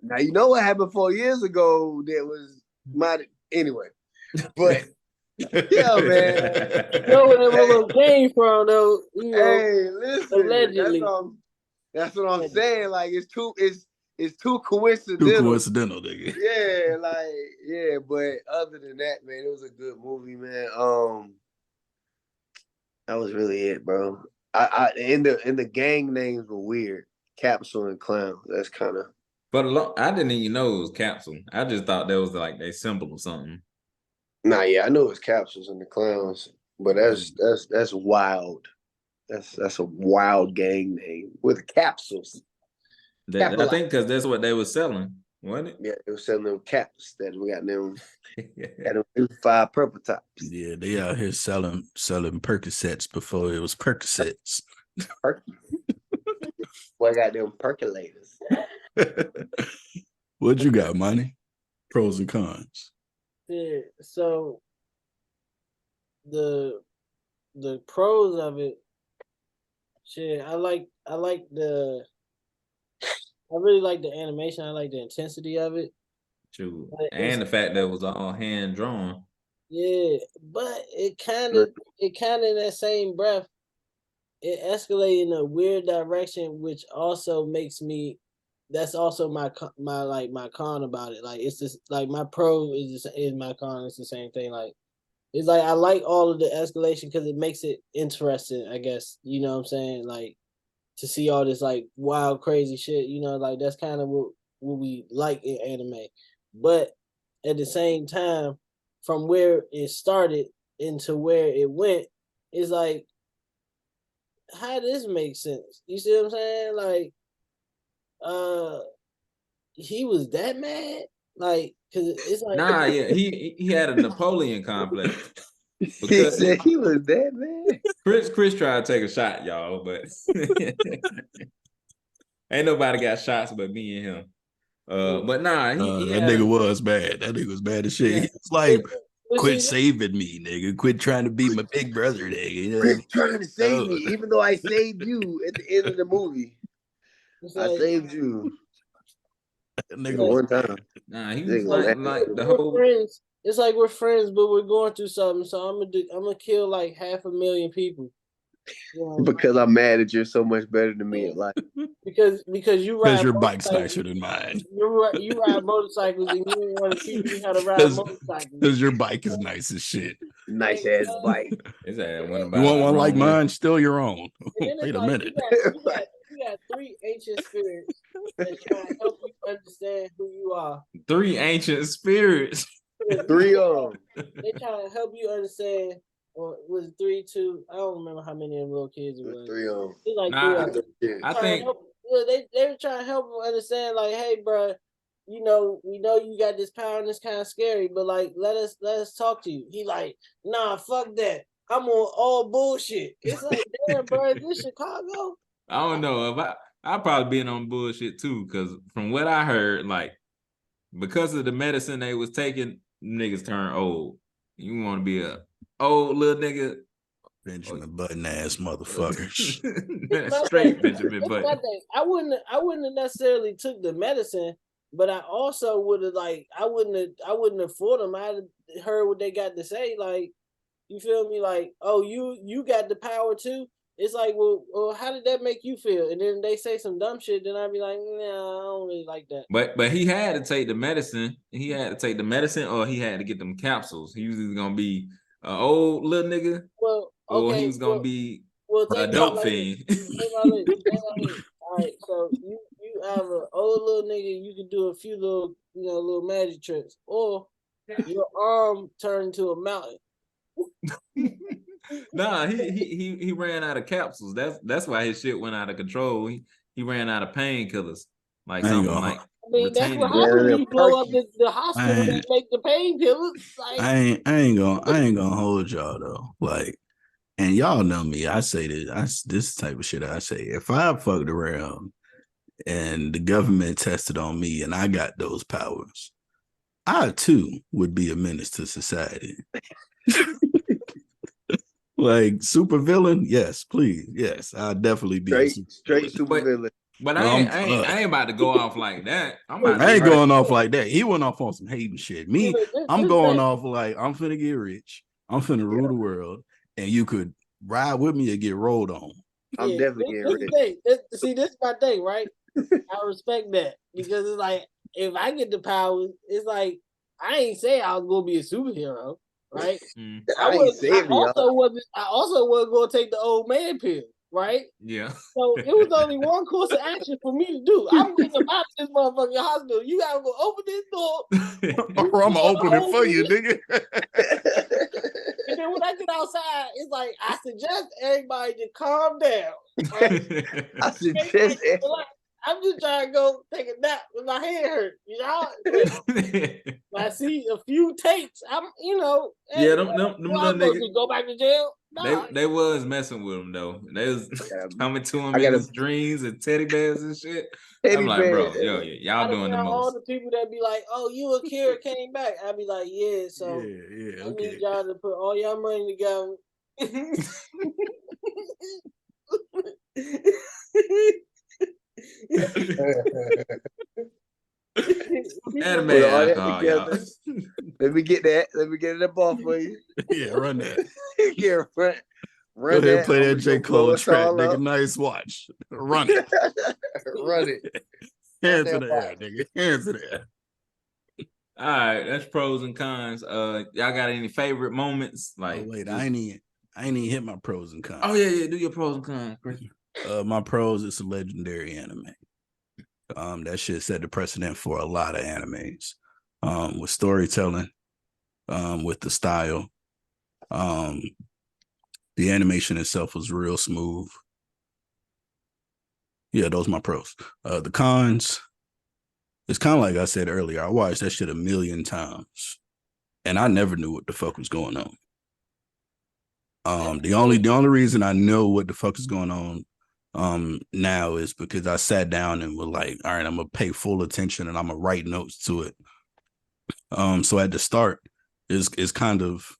Speaker 2: now you know what happened 4 years ago that was my anyway. But yeah, man.
Speaker 3: You know where that little came from, though. You know,
Speaker 2: Hey, listen,
Speaker 3: allegedly.
Speaker 2: that's what I'm saying. Like, it's too coincidental.
Speaker 4: Too coincidental, nigga.
Speaker 2: Yeah, like, yeah, but other than that, man, it was a good movie, man. That was really it, bro. And the gang names were weird. Capsule and Clown. That's kind of.
Speaker 1: But I didn't even know it was Capsule. I just thought that was like a symbol or something.
Speaker 2: Nah, yeah, I know it was Capsules and the Clowns, but that's wild. That's a wild gang name with capsules.
Speaker 1: I think because that's what they were selling, wasn't it?
Speaker 2: Yeah, they were selling them caps that we got them. Had them 5 purple tops.
Speaker 4: Yeah, they out here selling Percocets before it was Percocets.
Speaker 2: Boy, I got them percolators.
Speaker 4: What you got, Money? Pros and cons.
Speaker 3: Yeah, so the pros of it, shit, I really like the animation. I like the intensity of it.
Speaker 1: True. And the fact that it was all hand drawn.
Speaker 3: Yeah, but it kind of in that same breath, it escalated in a weird direction, which also makes me. That's also my con about it. Like, it's just like my pro is my con. It's the same thing. Like, it's like I like all of the escalation because it makes it interesting. I guess you know what I'm saying. Like, to see all this like wild, crazy shit. You know, like that's kind of what we like in anime. But at the same time, from where it started into where it went, it's like, how this makes sense? You see what I'm saying? Like, he was that mad, like, because it's like,
Speaker 1: Nah, yeah, he had a Napoleon complex.
Speaker 2: He said he was that man.
Speaker 1: Chris tried to take a shot, y'all, but ain't nobody got shots but me and him. But nah,
Speaker 4: that nigga was bad. That nigga was bad as shit. He was like, quit saving me, nigga. Quit trying to be my big brother, nigga. You know?
Speaker 2: Quit trying to save me, even though I saved you at the end of the movie. I saved you.
Speaker 4: Nigga,
Speaker 2: one time.
Speaker 1: Nah, he was like the whole.
Speaker 3: Friends. It's like we're friends, but we're going through something. So I'm gonna kill like 500,000 people. You know?
Speaker 2: Because I'm mad that you're so much better than me at life.
Speaker 3: Because you ride.
Speaker 4: Because your bike's nicer than mine.
Speaker 3: You ride motorcycles and you don't want to teach me how to ride motorcycles.
Speaker 4: Because your bike is nice as shit.
Speaker 2: Nice ass bike.
Speaker 1: Is that one
Speaker 4: You want one like mine? Still your own. Wait a minute.
Speaker 3: You got 3 ancient spirits that try to help you understand who you are.
Speaker 1: 3 ancient spirits.
Speaker 2: 3 of them.
Speaker 3: They try to help you understand. Or was it 3, 2? I don't remember how many of them little kids it was.
Speaker 2: 3 of them.
Speaker 3: It's like 3 of them.
Speaker 1: I think
Speaker 3: they were trying to help them understand, like, hey, bro, you know, we know you got this power and it's kind of scary, but like, let us talk to you. He like, nah, fuck that. I'm on all bullshit. It's like, damn, bro, is this Chicago?
Speaker 1: I don't know if I'll probably be on bullshit too, because from what I heard, like, because of the medicine they was taking, niggas turn old. You want to be a old little nigga.
Speaker 4: Benjamin Button ass motherfuckers.
Speaker 1: Straight Benjamin Button.
Speaker 3: I wouldn't have necessarily took the medicine, but I also would have I wouldn't have fought them. I'd have heard what they got to say. Like, you feel me? Like, oh, you got the power too. It's like, well, how did that make you feel? And then they say some dumb shit, then I'd be like, nah, I don't really like that.
Speaker 1: But he had to take the medicine. He had to take the medicine, or he had to get them capsules. He was either gonna be an old little nigga,
Speaker 3: well, okay,
Speaker 1: or he was gonna be a dope fiend.
Speaker 3: All right, so you have an old little nigga, you can do a few little magic tricks, or your arm turned into a mountain.
Speaker 1: Nah, he ran out of capsules. That's why his shit went out of control. He ran out of painkillers, like something like.
Speaker 3: I mean, that's what happens when you blow up the hospital and make the painkillers. Like,
Speaker 4: I ain't gonna hold y'all though. Like, and y'all know me. I say this type of shit. I say if I fucked around and the government tested on me and I got those powers, I too would be a menace to society. Like super villain, yes, please, yes, I'll definitely be
Speaker 2: straight super villain.
Speaker 1: But I ain't about to go off like that.
Speaker 4: I ain't going off like that. He went off on some hating shit. Me, I'm going off like I'm finna get rich. I'm finna rule the world, and you could ride with me or get rolled on.
Speaker 2: I'm definitely getting rich.
Speaker 3: See, this is my thing, right? I respect that because it's like if I get the powers, it's like I ain't say I was gonna be a superhero, right? I also wasn't gonna take the old man pill. Right?
Speaker 1: Yeah.
Speaker 3: So it was only one course of action for me to do. I'm getting out this motherfucking hospital. You gotta go open this door.
Speaker 4: Or I'm gonna open it for you, nigga.
Speaker 3: And then when I get outside, it's like I suggest everybody to calm down. Right?
Speaker 2: I suggest
Speaker 3: I'm just trying to go take a nap with my head hurt. You know, I see a few tapes. I'm,
Speaker 1: hey, them niggas
Speaker 3: go back to jail.
Speaker 1: Nah, they was messing with him though. They was coming to him in his dreams and teddy bears and shit. I'm like, bro, y'all doing the most.
Speaker 3: All the people that be like, "Oh, you Akira came back." I'd be like, "Yeah, so I need y'all to put all your money together."
Speaker 1: Anime alcohol, y'all.
Speaker 2: Let me get that. Let me get it up off for you.
Speaker 4: Yeah, run that.
Speaker 2: Yeah, run
Speaker 4: Go ahead and play that J. Cole track, nigga. Nice watch. Run it.
Speaker 2: Run it.
Speaker 4: Hands in the air, nigga. Hands in the air.
Speaker 1: All right, that's pros and cons. Y'all got any favorite moments? Like,
Speaker 4: wait, I ain't even hit my pros and cons.
Speaker 1: Oh yeah, do your pros and cons, Chris.
Speaker 4: My pros is a legendary anime. That shit set the precedent for a lot of animes. With storytelling, with the style. The animation itself was real smooth. Yeah, those are my pros. The cons, it's kind of like I said earlier, I watched that shit 1,000,000 times, and I never knew what the fuck was going on. The only reason I know what the fuck is going on now is because I sat down and was like, all right, I'm gonna pay full attention and I'm gonna write notes to it. So at the start, it's kind of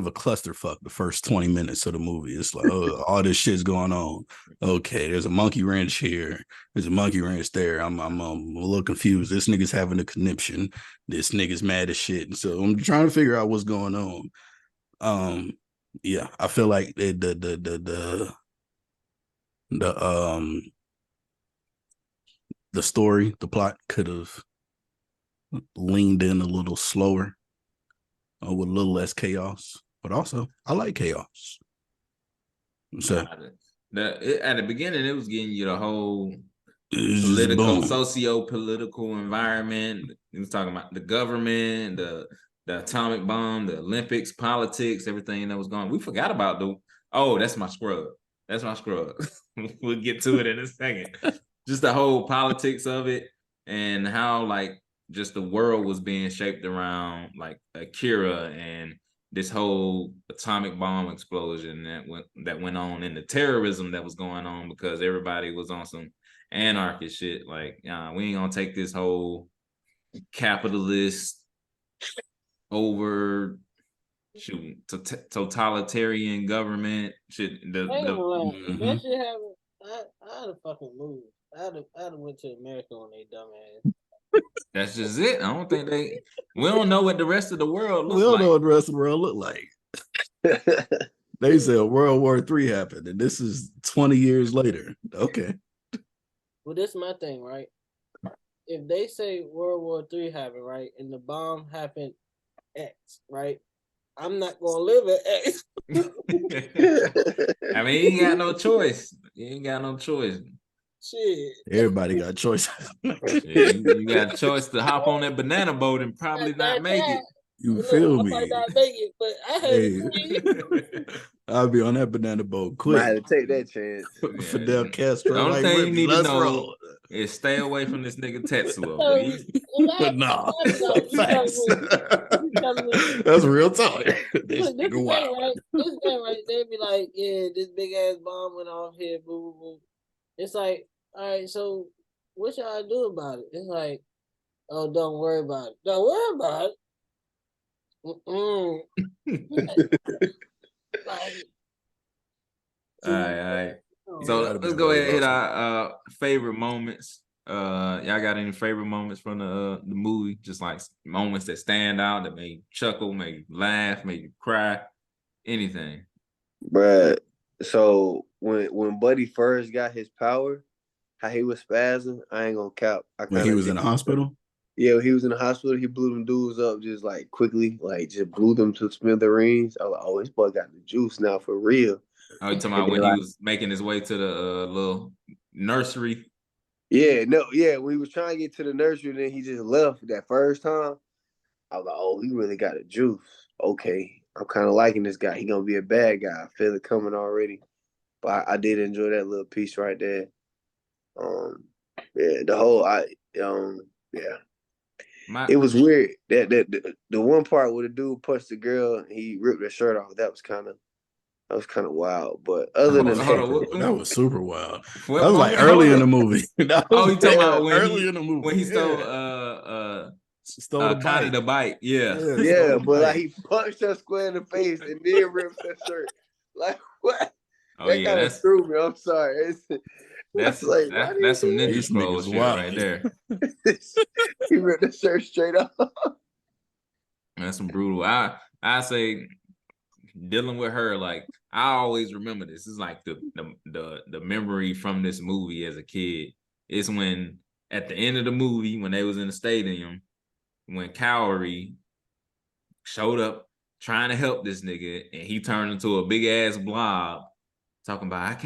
Speaker 4: a clusterfuck the first 20 minutes of the movie. It's like, oh, all this shit's going on. Okay, there's a monkey wrench here. There's a monkey wrench there. I'm a little confused. This nigga's having a conniption. This nigga's mad as shit. And so I'm trying to figure out what's going on. Yeah, I feel like the story, the plot could have leaned in a little slower. With a little less chaos, but also I like chaos. So
Speaker 1: at the beginning, it was getting you the whole political, socio-political environment. It was talking about the government, the atomic bomb, the Olympics, politics, everything that was going on. We forgot about that's my scrub. That's my scrub. We'll get to it in a second. Just the whole politics of it and how just the world was being shaped around like Akira and this whole atomic bomb explosion that went on and the terrorism that was going on because everybody was on some anarchist shit. Like, we ain't gonna take this whole capitalist over totalitarian government shit.
Speaker 3: If that shit happened, I'd have fucking moved. I'd have went to America on they dumb ass.
Speaker 1: That's just it. I don't think we don't know what the rest of the world looks
Speaker 4: We don't
Speaker 1: like.
Speaker 4: know what the rest of the world look like. They said World War III happened, and this is 20 years later. Okay.
Speaker 3: Well, this is my thing, right? If they say World War III happened, right, and the bomb happened X, right? I'm not gonna live at X.
Speaker 1: I mean, you ain't got no choice. You ain't got no choice.
Speaker 3: Shit.
Speaker 4: Everybody got choices.
Speaker 1: You got a choice to hop on that banana boat and probably not make it.
Speaker 4: You feel
Speaker 3: I
Speaker 4: me?
Speaker 3: might not make it, but I had
Speaker 4: I'll be on that banana boat quick.
Speaker 2: Might have to take that chance.
Speaker 4: Fidel Castro.
Speaker 1: The only
Speaker 4: like,
Speaker 1: thing you need
Speaker 4: let's
Speaker 1: to know
Speaker 4: roll.
Speaker 1: is stay away from this nigga Tetsuo.
Speaker 4: Nah,
Speaker 3: facts.
Speaker 4: That's real talk.
Speaker 3: This thing, right? This thing, right? They'd be like, yeah, this big ass bomb went off here, boo, boo, boo. It's like, all right, so what y'all do about it? It's like, oh, don't worry about it. Don't worry about it. Like,
Speaker 1: all right. So let's go ahead and hit our favorite moments. Y'all got any favorite moments from the movie? Just like moments that stand out, that made you chuckle, made you laugh, made you cry, anything.
Speaker 2: Bruh, so when Buddy first got his power, how he was spazzing, I ain't gonna cap.
Speaker 4: When he was in the hospital?
Speaker 2: Yeah, when he was in the hospital, he blew them dudes up just like quickly, like just blew them to smithereens. I was like, oh, this boy got the juice now for real.
Speaker 1: Oh, you talking about when he was making his way to the little nursery?
Speaker 2: Yeah, when he was trying to get to the nursery, then he just left that first time. I was like, oh, he really got the juice. Okay, I'm kind of liking this guy. He gonna be a bad guy. I feel it coming already. But I did enjoy that little piece right there. Yeah, it was weird. That the one part where the dude punched the girl, and he ripped her shirt off. That was kind of wild. But other than
Speaker 4: that was super wild. That was
Speaker 1: moment?
Speaker 4: like early in the movie.
Speaker 1: You talking about
Speaker 4: early in the movie
Speaker 1: when he stole
Speaker 4: the bike.
Speaker 1: The bike.
Speaker 2: Yeah, but like he punched her square in the face and then ripped her shirt. Like what?
Speaker 1: Oh,
Speaker 2: that kind of threw me. I'm sorry. That's some
Speaker 1: Ninja Scroll shit right there.
Speaker 2: He ripped the shirt straight off.
Speaker 1: That's some brutal. I say dealing with her, like I always remember this. It's like the memory from this movie as a kid. It's when at the end of the movie, when they was in the stadium, when Cowrie showed up trying to help this nigga, and he turned into a big ass blob, talking about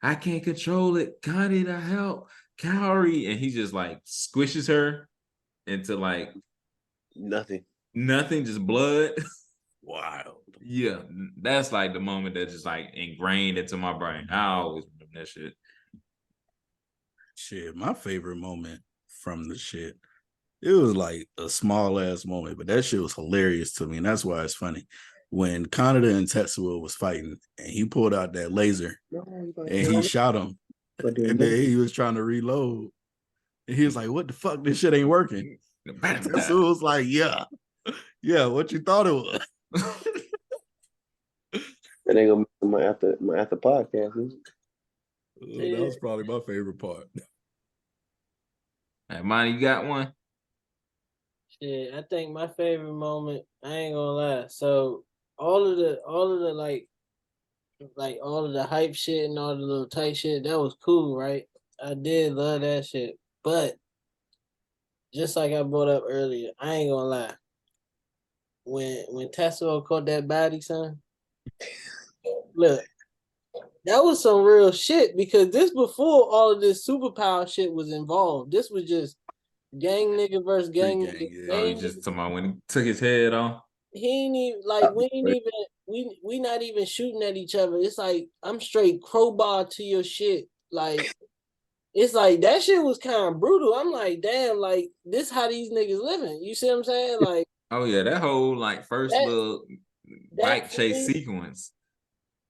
Speaker 1: I can't control it. God, need I help Cowrie, and he just like squishes her into like
Speaker 2: nothing,
Speaker 1: just blood.
Speaker 4: Wild.
Speaker 1: Yeah, that's like the moment that just like ingrained into my brain. I always remember that shit.
Speaker 4: Shit, my favorite moment from the shit, it was like a small ass moment, but that shit was hilarious to me, and that's why it's funny. When Kaneda and Tetsuo was fighting, and he pulled out that laser, and he shot him, and then he was trying to reload, and he was like, "What the fuck? This shit ain't working." Tetsuo was like, "Yeah, what you thought it was?"
Speaker 2: That ain't gonna be my after podcast.
Speaker 4: That was probably my favorite part.
Speaker 1: Hey, Monty, you got one?
Speaker 3: Shit, I think my favorite moment, I ain't gonna lie. So all of the like all of the hype shit and all the little tight shit, that was cool, right? I did love that shit. But just like I brought up earlier, I ain't gonna lie. When Tetsuo caught that body, son, look, that was some real shit, because this before all of this superpower shit was involved. This was just gang nigga versus gang nigga.
Speaker 1: Yeah. Oh, you just talking about when he took his head off?
Speaker 3: He ain't even like we not even shooting at each other. It's like I'm straight crowbar to your shit. Like it's like that shit was kind of brutal. I'm like, damn, like this how these niggas living. You see what I'm saying? Like,
Speaker 1: oh yeah, that whole like first little bike chase sequence.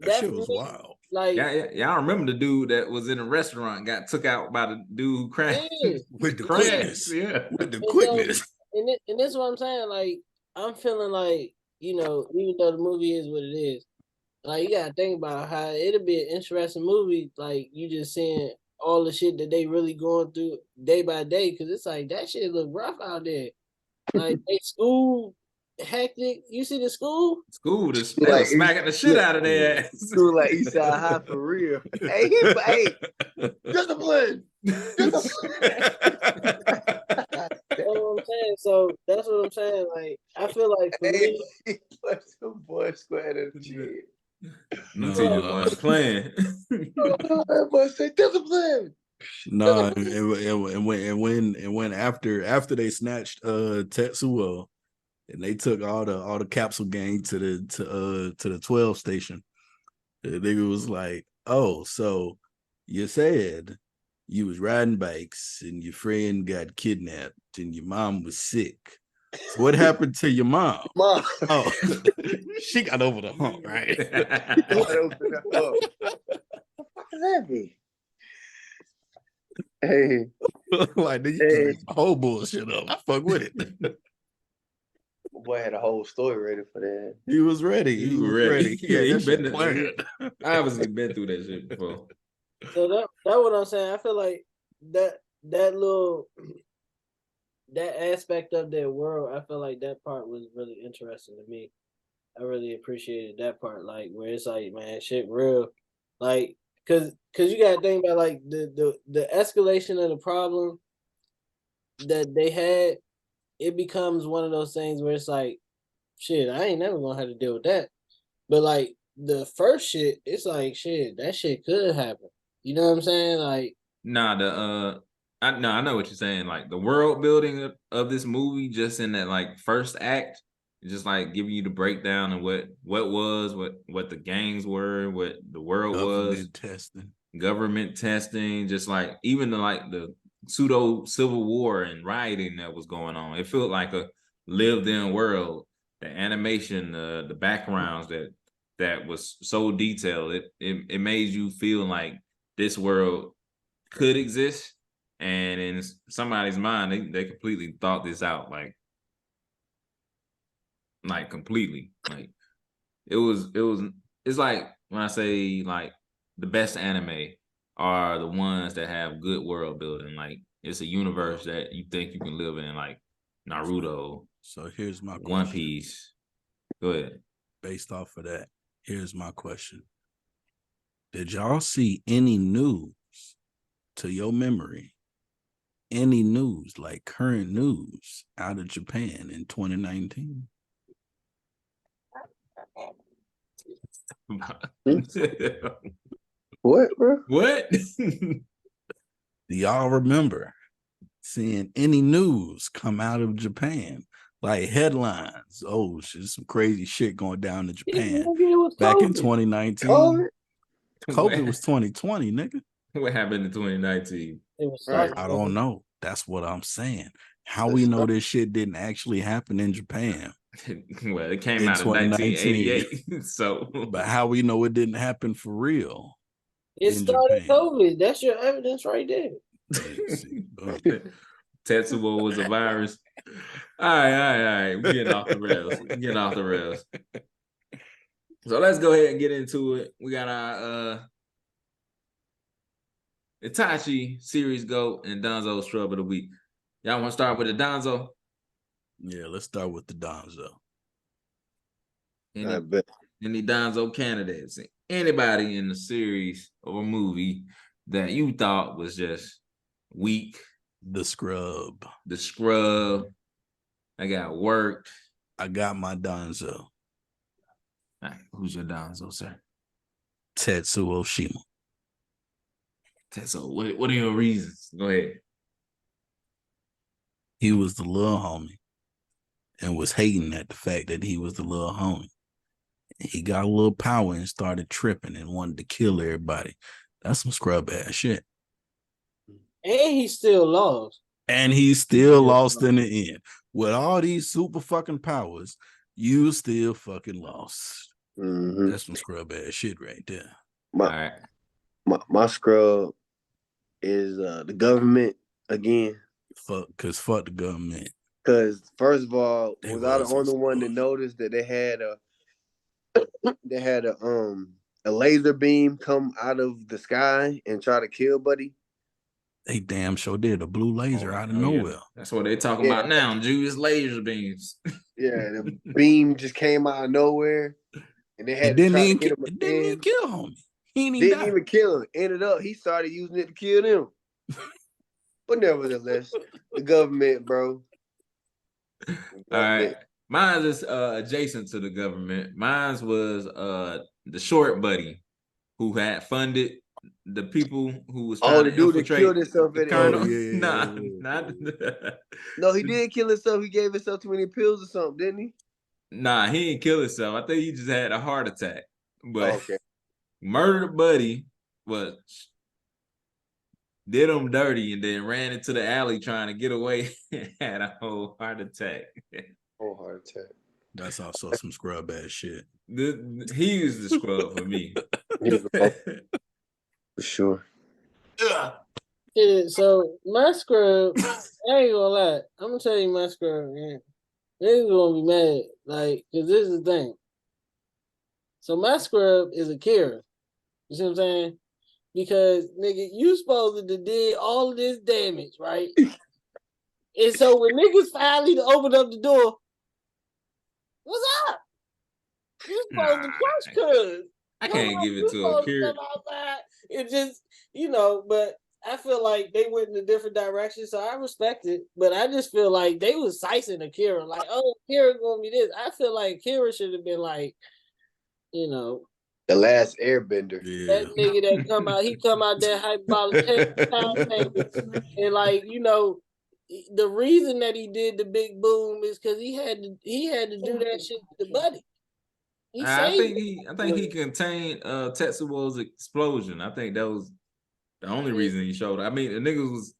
Speaker 4: That shit was wild.
Speaker 3: Like,
Speaker 1: y'all remember the dude that was in a restaurant got took out by the dude who crashed
Speaker 4: with the quickness.
Speaker 1: Yeah,
Speaker 4: with the quickness.
Speaker 3: And this is what I'm saying. Like, I'm feeling like, even though the movie is what it is, like you gotta think about how it'll be an interesting movie. Like you just seeing all the shit that they really going through day by day, because it's like that shit look rough out there. Like they school hectic. You see the school?
Speaker 1: School, they were smacking the shit out of their ass.
Speaker 2: School like Eastside High for real. Hey, discipline.
Speaker 3: That's what I'm saying. So that's what I'm saying. Like I feel like for me,
Speaker 2: some boy squared at the chin.
Speaker 1: No, teachers weren't playing.
Speaker 2: That boy say discipline.
Speaker 4: No, and when after they snatched Tetsuo and they took all the capsule gang to the 12 station, the nigga was like, "Oh, so you said you was riding bikes and your friend got kidnapped and your mom was sick. So what happened to your mom?"
Speaker 2: Mom.
Speaker 4: Oh, she got over the hump, right?
Speaker 2: What the fuck is that be? Hey.
Speaker 4: Like, you whole bullshit up. I fuck with it.
Speaker 2: Boy had a whole story ready for that.
Speaker 4: He was ready. He was ready.
Speaker 1: Yeah, he been
Speaker 4: planned.
Speaker 1: Obviously been through that shit before.
Speaker 3: So that's what I'm saying. I feel like that aspect of their world, I feel like that part was really interesting to me. I really appreciated that part, like where it's like, man, shit real. Like, cause you gotta think about like the escalation of the problem that they had, it becomes one of those things where it's like, shit, I ain't never gonna have to deal with that. But like the first shit, it's like shit, that shit could happen. You know what I'm saying? Like,
Speaker 1: nah, I know what you're saying. Like the world building of this movie, just in that like first act, just like giving you the breakdown of what the gangs were, what the world was, government testing, just like even the pseudo civil war and rioting that was going on. It felt like a lived-in world. The animation, the backgrounds that was so detailed, it made you feel like this world could exist, and in somebody's mind, they completely thought this out, like completely. Like it's like when I say like the best anime are the ones that have good world building. Like it's a universe that you think you can live in, like Naruto.
Speaker 4: So here's my question.
Speaker 1: One Piece. Go ahead.
Speaker 4: Based off of that, here's my question. Did y'all see any news, to your memory, any news, like current news out of Japan in 2019?
Speaker 2: What, bro?
Speaker 1: What?
Speaker 4: Do y'all remember seeing any news come out of Japan? Like headlines, oh, shit, some crazy shit going down in Japan back in 2019. COVID was 2020, nigga.
Speaker 1: What happened in 2019?
Speaker 3: Right.
Speaker 4: I don't know. That's what I'm saying. How we know this shit didn't actually happen in Japan?
Speaker 1: Well, it came out in 1988. So,
Speaker 2: but
Speaker 4: how we know it didn't happen for real?
Speaker 3: It started Japan. COVID. That's your evidence right there.
Speaker 1: Tetsuo was a virus. All right. We're getting off the rails. So let's go ahead and get into it. We got our Itachi series GOAT and Donzo Scrub of the Week. Y'all want to start with the Donzo?
Speaker 4: Yeah, let's start with the Donzo.
Speaker 1: Any Donzo candidates? Anybody in the series or movie that you thought was just weak?
Speaker 4: The Scrub.
Speaker 1: I got worked.
Speaker 4: I got my Donzo.
Speaker 1: All right, who's your Donzo, sir?
Speaker 4: Tetsuo Shima.
Speaker 1: Tetsuo, what are your reasons? Go ahead.
Speaker 4: He was the little homie and was hating at the fact that he was the little homie. He got a little power and started tripping and wanted to kill everybody. That's some scrub ass shit.
Speaker 3: And he still lost.
Speaker 4: And he still lost in the end. With all these super fucking powers, you still fucking lost.
Speaker 2: Mm-hmm.
Speaker 4: That's some scrub ass shit right there.
Speaker 2: My scrub is the government again.
Speaker 4: Fuck the government.
Speaker 2: Because first of all,
Speaker 4: They
Speaker 2: was I the
Speaker 4: was on
Speaker 2: only
Speaker 4: some
Speaker 2: one to notice that they had a laser beam come out of the sky and try to kill Buddy?
Speaker 4: They damn sure did a blue laser out of nowhere.
Speaker 1: Yeah. That's what they talking
Speaker 2: Yeah.
Speaker 1: about now. Julius laser beams.
Speaker 2: Yeah, the beam just came out of nowhere, and they had
Speaker 4: It
Speaker 2: to try to
Speaker 4: didn't
Speaker 2: hit him
Speaker 4: even
Speaker 2: again.
Speaker 4: kill homie. He ain't
Speaker 2: Didn't
Speaker 4: die.
Speaker 2: even kill him. Ended up, he started using it to kill them. But nevertheless, the government, bro.
Speaker 1: All right. Mine is adjacent to the government. Mine was the short buddy who had funded the people who was trying
Speaker 2: the
Speaker 1: to
Speaker 2: dude that
Speaker 1: infiltrate
Speaker 2: killed himself
Speaker 1: the
Speaker 2: at the
Speaker 1: colonel.
Speaker 2: end.
Speaker 1: Not
Speaker 2: No, he did kill himself. He gave himself too many pills or something, didn't he?
Speaker 1: Nah, he didn't kill himself. I think he just had a heart attack. But
Speaker 2: Okay.
Speaker 1: murdered buddy was did him dirty and then ran into the alley trying to get away and had a whole heart attack.
Speaker 2: Heart attack.
Speaker 4: That's also some scrub ass shit.
Speaker 1: He was the scrub for me.
Speaker 2: For sure.
Speaker 3: Yeah, so my scrub, I ain't gonna lie. I'm gonna tell you my scrub, man. Niggas gonna be mad, like, cause this is the thing. So my scrub is Akira. You see what I'm saying? Because nigga, you supposed to did all of this damage, right? And so when niggas finally open up the door, what's up? You supposed to crush cuz.
Speaker 1: I can't give it
Speaker 3: you
Speaker 1: to
Speaker 3: supposed
Speaker 1: Akira.
Speaker 3: to come outside. It just, but I feel like they went in a different direction, so I respect it. But I just feel like they was sizing Akira, like, oh, Akira gonna be this. I feel like Akira should have been like,
Speaker 2: the last Airbender.
Speaker 4: Yeah.
Speaker 3: that nigga that come out, he come out there hyperbolic and like, the reason that he did the big boom is because he had to do that shit to Buddy.
Speaker 1: I think he contained Tetsuo's explosion. I think that was the only reason he showed up. I mean, the niggas was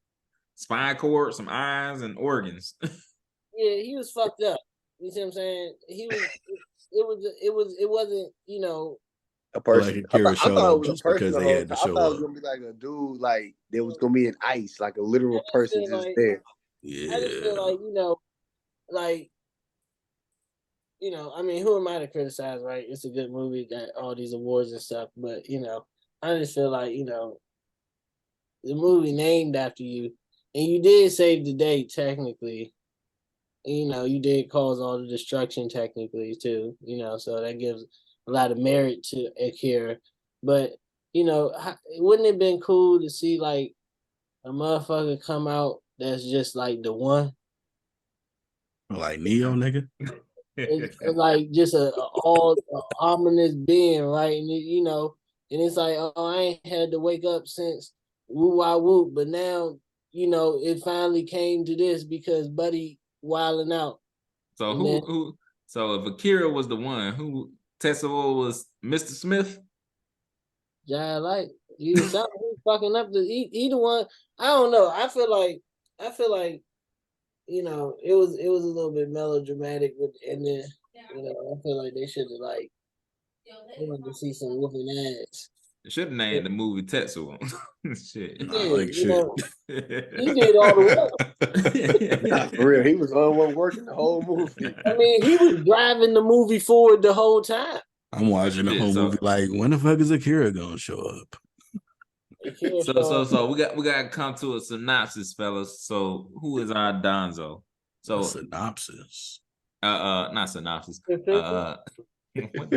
Speaker 1: spinal cord, some eyes, and organs.
Speaker 3: Yeah, he was fucked up. You see what I'm saying? He was. It wasn't.
Speaker 2: A person.
Speaker 4: Like Akira
Speaker 2: I
Speaker 4: showed
Speaker 2: thought
Speaker 4: up
Speaker 2: it was
Speaker 4: just
Speaker 2: a person.
Speaker 4: because they had to
Speaker 2: I
Speaker 4: show
Speaker 2: thought it was
Speaker 4: up.
Speaker 2: gonna be like a dude, like there was gonna be an ice, like a literal person just
Speaker 3: like,
Speaker 2: there.
Speaker 4: Yeah.
Speaker 3: I just feel like, I mean, who am I to criticize, right? It's a good movie, got all these awards and stuff, but I just feel like, the movie named after you, and you did save the day technically. You did cause all the destruction technically too, so that gives a lot of merit to Akira. But, wouldn't it have been cool to see like a motherfucker come out that's just like the one?
Speaker 4: Like Neo, nigga.
Speaker 3: It's like just a ominous being, right? And and it's like, oh, I ain't had to wake up since woo wah woo, but now it finally came to this because Buddy wilding out.
Speaker 1: So So if Akira was the one, who Tetsuo was Mr. Smith?
Speaker 3: Yeah, like he was fucking up he the one. I don't know. I feel like it was a little bit melodramatic and then I feel like they should have like wanted to see some whooping ass.
Speaker 1: They should have named the movie Tetsuo. Shit.
Speaker 4: Nah, like shit.
Speaker 3: He did all the work.
Speaker 2: Nah, for real, he was the only one working the whole movie.
Speaker 3: I mean, he was driving the movie forward the whole time.
Speaker 4: I'm watching the whole movie like, when the fuck is Akira gonna show up?
Speaker 1: So we got to come to a synopsis, fellas. So who is our Donzo? So
Speaker 4: synopsis.
Speaker 1: Not synopsis. What the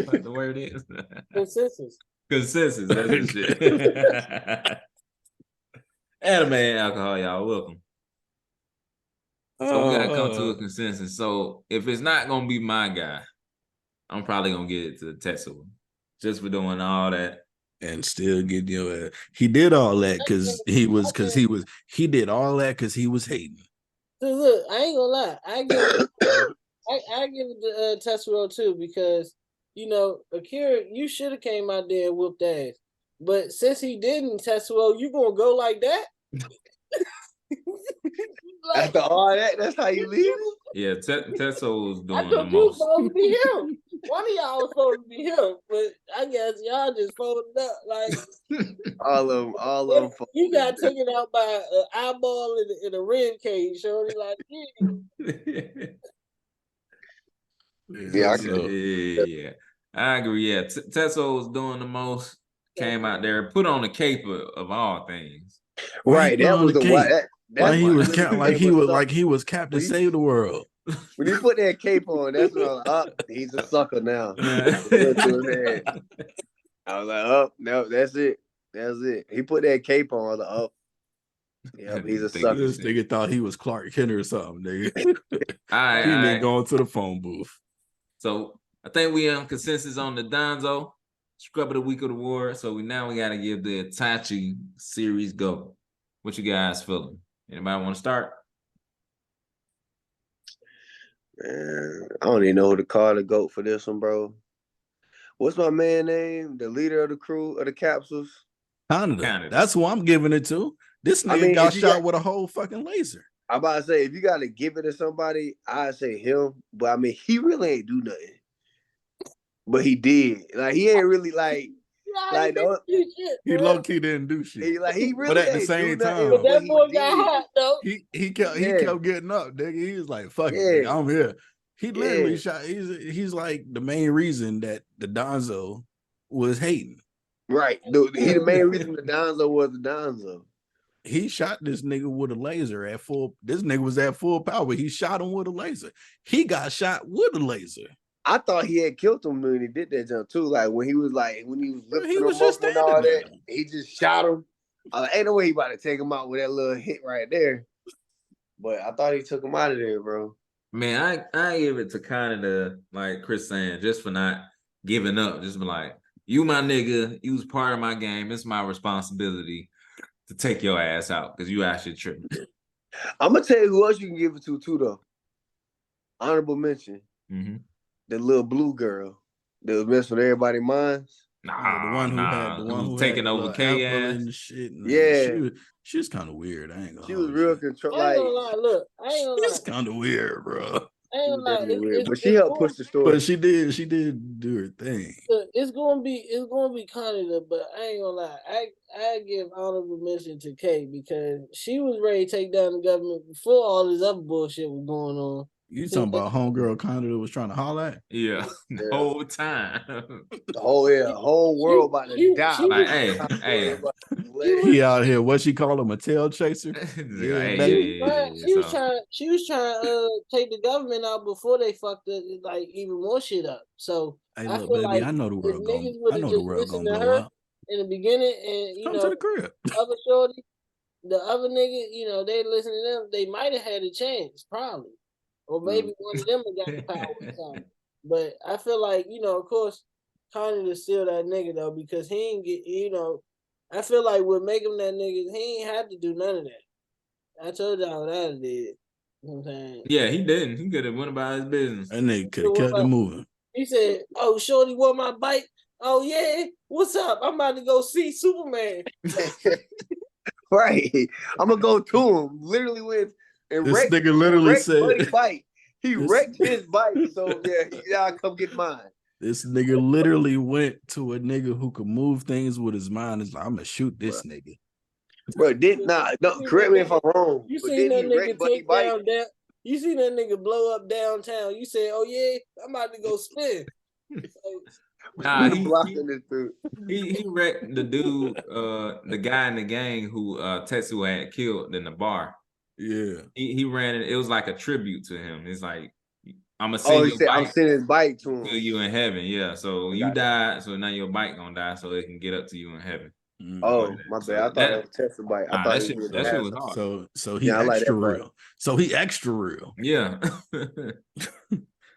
Speaker 1: fuck the word is?
Speaker 3: Consensus.
Speaker 1: Consensus. That's the shit. Anime and alcohol, y'all. Welcome. So we gotta come to a consensus. So if it's not gonna be my guy, I'm probably gonna get it to Tetsuo, just for doing all that
Speaker 4: and still get he did all that because he did all that because he was hating.
Speaker 3: So look, I ain't gonna lie, I give it to Tetsuo too, because Akira, you should have came out there and whooped ass, but since he didn't, Tetsuo, you gonna go like that?
Speaker 2: After all that, that's how you leave it?
Speaker 1: Yeah, Tesso was doing
Speaker 3: I
Speaker 1: the
Speaker 3: thought you was
Speaker 1: most.
Speaker 3: supposed to be him. One of y'all was supposed to be him, but I guess y'all just folded up. Like
Speaker 2: All of them.
Speaker 3: you got taken out by an eyeball in a rib cage, shorty. Like,
Speaker 2: Yeah,
Speaker 1: yeah. I agree. Yeah, Tesso was doing the most. Came out there, put on the cape of all things.
Speaker 2: right. That was the
Speaker 4: cape.
Speaker 2: That's
Speaker 4: he was Captain Save the World.
Speaker 2: When he put that cape on, that's when I was like, he's a sucker now. I was like, oh, no, that's it. That's it. He put that cape on, I was like, oh, yep, he's a sucker.
Speaker 4: This nigga thought he was Clark Kent or something, nigga.
Speaker 1: He
Speaker 4: didn't go into the phone booth.
Speaker 1: So I think we on consensus on the Donzo Scrub of the Week of the War. So we got to give the Itachi series go. What you guys feeling? Anybody want to start?
Speaker 2: Man, I don't even know who to call the GOAT for this one, bro. What's my man name? The leader of the crew of the capsules?
Speaker 4: Canada. That's who I'm giving it to. This nigga got shot with a whole fucking laser.
Speaker 2: I'm about to say, if you got to give it to somebody, I'd say him. But I mean, he really ain't do nothing. But he did. Like, he ain't really like
Speaker 4: he low key didn't do shit.
Speaker 2: He really,
Speaker 4: but at the same time,
Speaker 3: but that boy got hot though.
Speaker 4: He kept getting up, nigga. He was like, "Fuck it, nigga, I'm here." He literally shot. He's like the main reason that the Donzo was hating.
Speaker 2: Right. He the main reason the Donzo was the Donzo.
Speaker 4: He shot this nigga with a laser at full. This nigga was at full power. He shot him with a laser. He got shot with a laser.
Speaker 2: I thought he had killed him when he did that jump too. Like when he was lifting him
Speaker 4: just
Speaker 2: up and all that, he just shot him. Ain't no way he about to take him out with that little hit right there. But I thought he took him out of there, bro.
Speaker 1: Man, I give it to Canada, like Chris saying, just for not giving up. Just be like, you my nigga, you was part of my game. It's my responsibility to take your ass out because you actually tripping.
Speaker 2: I'm gonna tell you who else you can give it to too, though. Honorable mention.
Speaker 1: Mm-hmm.
Speaker 2: The little blue girl that was messing with everybody's minds.
Speaker 4: The one who was
Speaker 1: taking over K
Speaker 4: and shit. She was kind of weird. I ain't gonna.
Speaker 2: She was real control.
Speaker 3: I ain't gonna lie. Look, I ain't gonna lie.
Speaker 4: It's kind of weird, bro.
Speaker 3: I ain't gonna lie.
Speaker 2: But she helped push the story.
Speaker 4: But she did do her thing.
Speaker 3: It's gonna be Canada, but I ain't gonna lie. I give honorable mention to Kay because she was ready to take down the government before all this other bullshit was going on.
Speaker 4: You talking about homegirl Canada was trying to holler at?
Speaker 1: Yeah, the whole time.
Speaker 2: The whole world about to die.
Speaker 1: Like, hey.
Speaker 4: He out here. What she call him, a tail chaser?
Speaker 3: She was trying to take the government out before they fucked it, like even more shit up. So
Speaker 4: hey, look, baby, like I know the world gonna blow up
Speaker 3: in the beginning, and
Speaker 4: come to the crib.
Speaker 3: Other shorty, the other nigga, they listen to them. They might have had a chance, probably. Or maybe one of them got the power or something. But I feel like, of course, Canada's still that nigga, though, because he ain't get, I feel like what make him that nigga, he ain't had to do none of that. I told y'all what I did. You know what I'm saying?
Speaker 1: Yeah, he didn't. He could have went about his business.
Speaker 4: That nigga could have kept it moving.
Speaker 3: He said, oh, shorty want my bike? Oh, yeah? What's up? I'm about to go see Superman.
Speaker 2: Right. I'm going to go to him. Literally with... And
Speaker 4: this nigga literally said
Speaker 2: bike. He wrecked his bike, so y'all come get mine.
Speaker 4: This nigga literally went to a nigga who could move things with his mind. Is like, I'm gonna shoot this nigga.
Speaker 2: Bro, correct me if I'm wrong.
Speaker 3: You seen that nigga take down that? You seen that nigga blow up downtown? You said, "Oh yeah, I'm about to go spin."
Speaker 1: He wrecked the dude, the guy in the gang who Tetsuo had killed in the bar.
Speaker 4: Yeah,
Speaker 1: he ran it. It was like a tribute to him. It's like I'm gonna
Speaker 2: I'm sending his bike to him.
Speaker 1: To you in heaven. Yeah. So you died, so now your bike gonna die, so it can get up to you in heaven.
Speaker 2: Oh my bad! I thought that was Tesla bike. I thought
Speaker 1: that shit was hard.
Speaker 4: So he extra real. So he extra real.
Speaker 1: Yeah.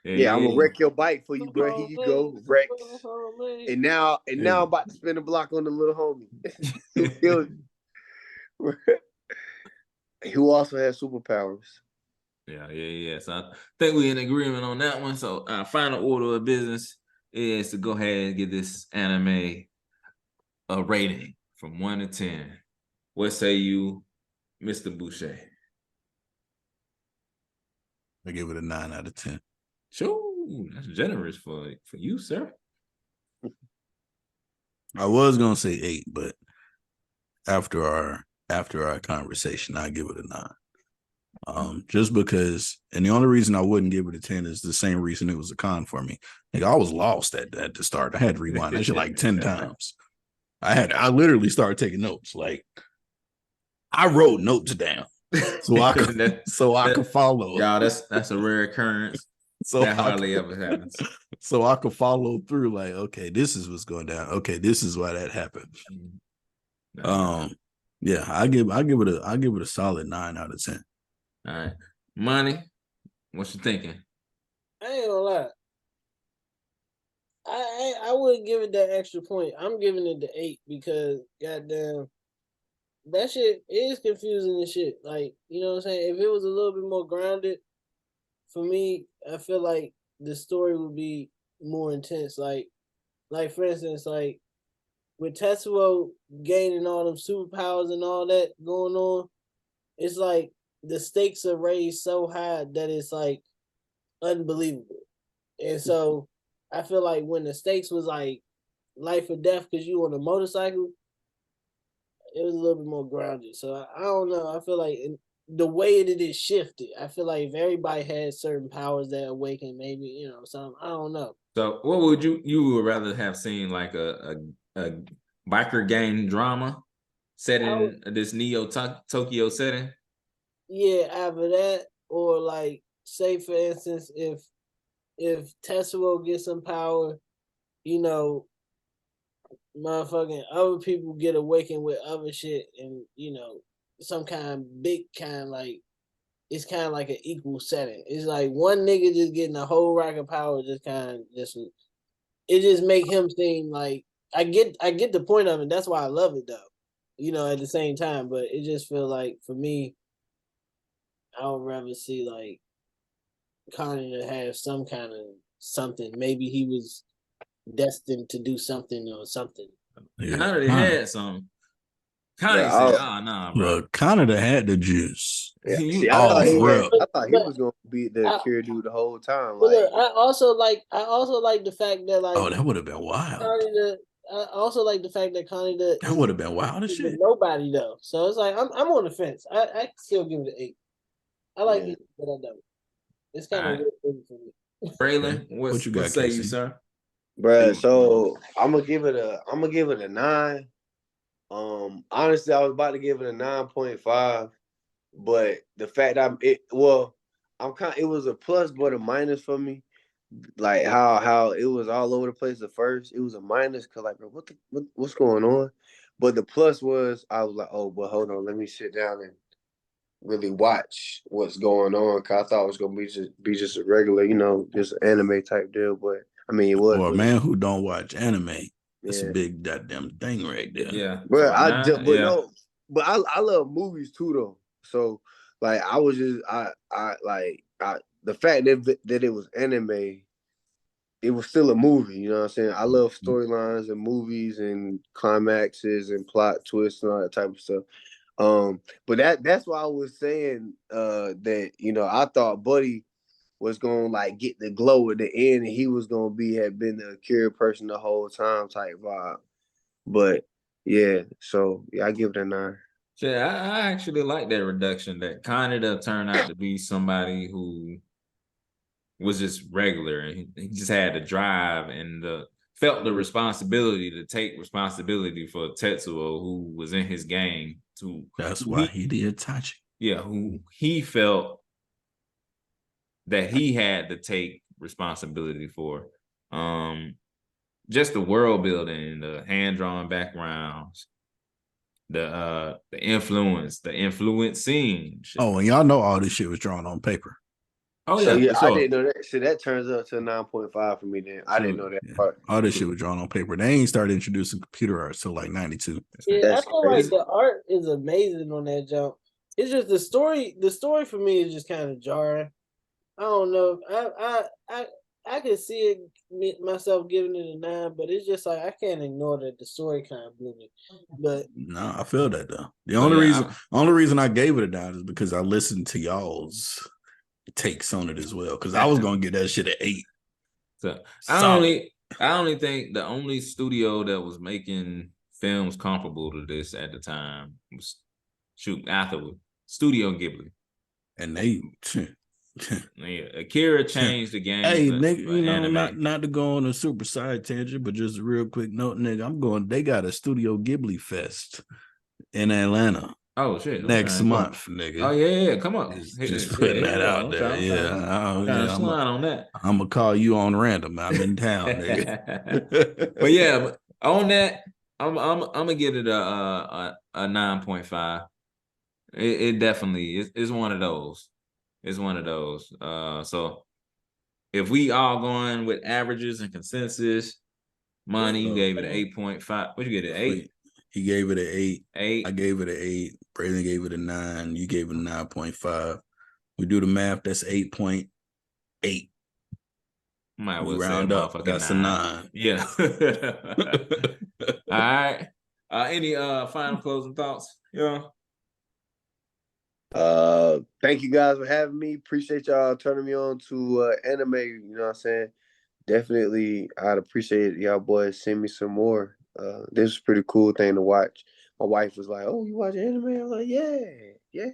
Speaker 2: Yeah, I'm gonna wreck your bike for you, bro. Here you go, wrecked. And now I'm about to spin a block on the little homie. Who also has superpowers.
Speaker 1: Yeah. So I think we're in agreement on that one. So our final order of business is to go ahead and give this anime a rating from 1 to 10. What say you, Mr. Boucher?
Speaker 4: I give it a 9 out of 10.
Speaker 1: Sure, that's generous for you, sir.
Speaker 4: I was gonna say 8, but after our conversation, I give it a 9. Just because, and the only reason I wouldn't give it a 10 is the same reason it was a con for me. Like, I was lost at the start. I had to rewind that shit like 10 times. I literally started taking notes. Like, I wrote notes down so I could follow.
Speaker 1: Y'all, that's a rare occurrence. So that hardly ever happens.
Speaker 4: So I could follow through. Like, okay, this is what's going down. Okay, this is why that happened. Yeah, I give it a solid 9 out of 10.
Speaker 1: All right, Money, what you thinking?
Speaker 3: I ain't gonna lie. I wouldn't give it that extra point. I'm giving it the 8 because goddamn, that shit is confusing and shit. Like, you know what I'm saying? If it was a little bit more grounded, for me, I feel like the story would be more intense. Like for instance, like with Tetsuo gaining all them superpowers and all that going on, it's like the stakes are raised so high that it's like unbelievable. And so I feel like when the stakes was like life or death because you on a motorcycle, it was a little bit more grounded. So I don't know. I feel like the way that it shifted, I feel like if everybody had certain powers that awaken, maybe, you know, something. I don't know.
Speaker 1: So what would you would rather have seen, like a biker gang drama set in this Neo Tokyo setting?
Speaker 3: Yeah, either that or like, say for instance, if Tetsuo gets some power, you know, motherfucking other people get awakened with other shit, and you know, some kind of big kind, like it's kind of like an equal setting. It's like one nigga just getting a whole rack of power, just kind of just it just make him seem like I get the point of it. That's why I love it though, you know. At the same time, but it just feel like for me, I would rather see like Connie to have some kind of something. Maybe he was destined to do something or something.
Speaker 1: Yeah, I already had some. Connie said, "Oh no, bro."
Speaker 4: Look, Canada had the juice.
Speaker 2: Yeah.
Speaker 1: See,
Speaker 2: I thought he
Speaker 3: But-
Speaker 2: was gonna be the Akira dude the whole time.
Speaker 3: But
Speaker 2: Like,
Speaker 3: look, I also like the fact that like
Speaker 4: that would have been wild.
Speaker 3: I also like the fact that Connie
Speaker 4: that would have been wild as shit.
Speaker 3: Nobody though, so it's like I'm on the fence. I still give it an 8. I like it, but I don't. It's kind of weird for me.
Speaker 1: Braylon, what you got? What say you, sir?
Speaker 2: Bruh, so I'm gonna give it a 9. Honestly, I was about to give it a 9.5, but the fact it was a plus but a minus for me. Like how it was all over the place at first. It was a minus because like, bro, what's going on? But the plus was I was like, oh, but hold on, let me sit down and really watch what's going on. Cause I thought it was gonna be just a regular, you know, just anime type deal. But I mean, it was.
Speaker 4: For a man who don't watch anime, it's a big goddamn thing right there.
Speaker 1: Yeah,
Speaker 2: but I love movies too though. So like I was just the fact that it was anime, it was still a movie. You know what I'm saying? I love storylines and movies and climaxes and plot twists and all that type of stuff. But that's why I was saying that, you know, I thought Buddy was gonna like get the glow at the end and he was gonna had been the Akira person the whole time type vibe. But yeah, so yeah, I give it a 9.
Speaker 1: Yeah, I actually like that reduction, that Kaneda turned out to be somebody who was just regular and he just had the drive and felt the responsibility to take responsibility for Tetsuo, who was in his gang.
Speaker 4: That's why he did Tachi.
Speaker 1: Yeah, who he felt that he had to take responsibility for. Just the world building, the hand-drawn backgrounds, the influencing shit.
Speaker 4: Oh, and y'all know all this shit was drawn on paper.
Speaker 1: Oh
Speaker 2: so,
Speaker 1: yeah,
Speaker 2: I didn't know that. So that turns up to a 9.5 for me then. I didn't know that part.
Speaker 4: All this shit was drawn on paper. They ain't started introducing computer art till like 92.
Speaker 3: Yeah, I feel like the art is amazing on that jump. It's just the story for me is just kind of jarring. I don't know. I can see it myself giving it a 9, but it's just like I can't ignore that the story kind of blew me. But
Speaker 4: no, I feel that though. The only reason I gave it a 9 is because I listened to y'all's takes on it as well. Because I was gonna get that shit at 8.
Speaker 1: So I only think the only studio that was making films comparable to this at the time was afterward Studio Ghibli,
Speaker 4: and they.
Speaker 1: Yeah, Akira changed the game.
Speaker 4: Hey, nigga, you know, not to go on a super side tangent, but just a real quick note, nigga. They got a Studio Ghibli Fest in Atlanta.
Speaker 1: Oh shit!
Speaker 4: Next month, nigga.
Speaker 1: Oh yeah, come on.
Speaker 4: Just putting that out there. Yeah,
Speaker 1: slide on that.
Speaker 4: I'm gonna call you on random. I'm in town, nigga.
Speaker 1: But yeah, on that, I'm gonna give it a 9.5. It definitely is one of those. It's one of those. So if we all going with averages and consensus, Money gave it an 8.5. What you get it? 8?
Speaker 4: He gave it an 8.
Speaker 1: 8.
Speaker 4: I gave it an 8. Braylon gave it a 9. You gave it a 9.5. We do the math. That's 8.8.
Speaker 1: Might well
Speaker 4: round up. That's 9. A 9.
Speaker 1: Yeah. All right. Any final closing thoughts? Yeah.
Speaker 2: Thank you guys for having me. Appreciate y'all turning me on to anime. You know what I'm saying? Definitely, I'd appreciate y'all boys send me some more. This is a pretty cool thing to watch. My wife was like, "Oh, you watch anime?" I'm like, "Yeah."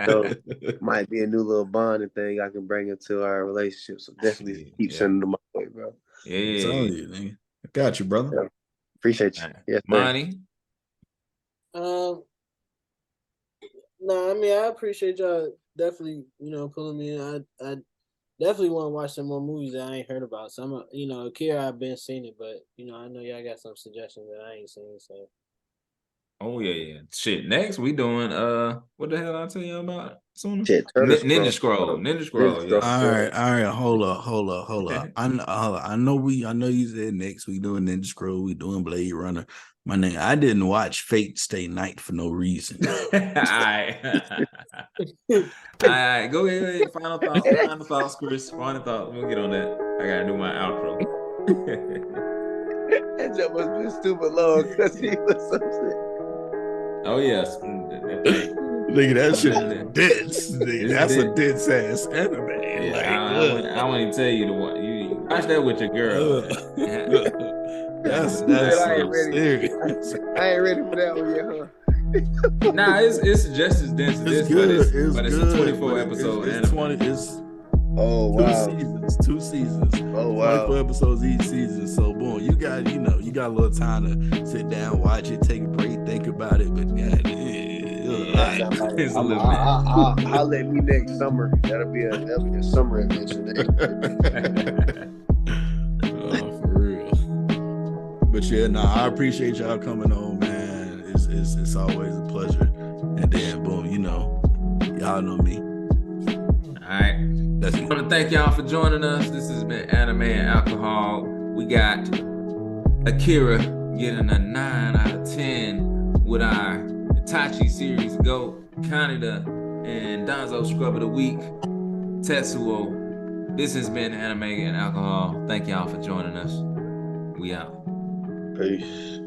Speaker 2: So might be a new little bonding thing I can bring into our relationship. So definitely keep sending them my way, bro.
Speaker 1: Yeah,
Speaker 4: you, nigga. I got you, brother.
Speaker 2: Yeah. Appreciate you. Yes,
Speaker 1: Money.
Speaker 3: No, I mean I appreciate y'all definitely, pulling me in. I definitely want to watch some more movies that I ain't heard about. So I'm Akira, I've been seeing it, but I know y'all got some suggestions that I ain't seen. So
Speaker 1: oh yeah. Shit. Next we doing what the hell I tell you about?
Speaker 2: Shit,
Speaker 1: Ninja Scroll. Yeah.
Speaker 4: All right. Hold up. I know you said next we doing Ninja Scroll, we doing Blade Runner. My nigga, I didn't watch Fate Stay Night for no reason.
Speaker 1: All right. All right. Go ahead. Final thoughts, Chris. Final thoughts. We'll get on that. I gotta do my outro.
Speaker 2: That joke must be stupid long because he was so sick.
Speaker 1: Oh yes.
Speaker 4: Nigga, that shit is dense. Nigga, that's a dense ass anime.
Speaker 1: Yeah, I want to tell you the one. You watch that with your girl.
Speaker 4: That's so serious.
Speaker 2: I ain't ready for that one yet, huh?
Speaker 1: Nah, it's just as dense as this, but it's a 24 episode anime.
Speaker 2: Oh wow,
Speaker 4: 2 seasons.
Speaker 2: Oh wow,
Speaker 4: 24 episodes each season. So boom, you got a little time to sit down, watch it, take a break, think about it. But
Speaker 2: I'll let me next summer. That'll be a summer adventure.
Speaker 4: For real. But yeah, I appreciate y'all coming on, man. It's always a pleasure. And then boom, y'all know me.
Speaker 1: All right. I want to thank y'all for joining us. This has been Anime and Alcohol. We got Akira getting a 9 out of 10 with our Itachi series GOAT, Kaneda and Danzo Scrub of the Week, Tetsuo. This has been Anime and Alcohol. Thank y'all for joining us. We out.
Speaker 2: Peace.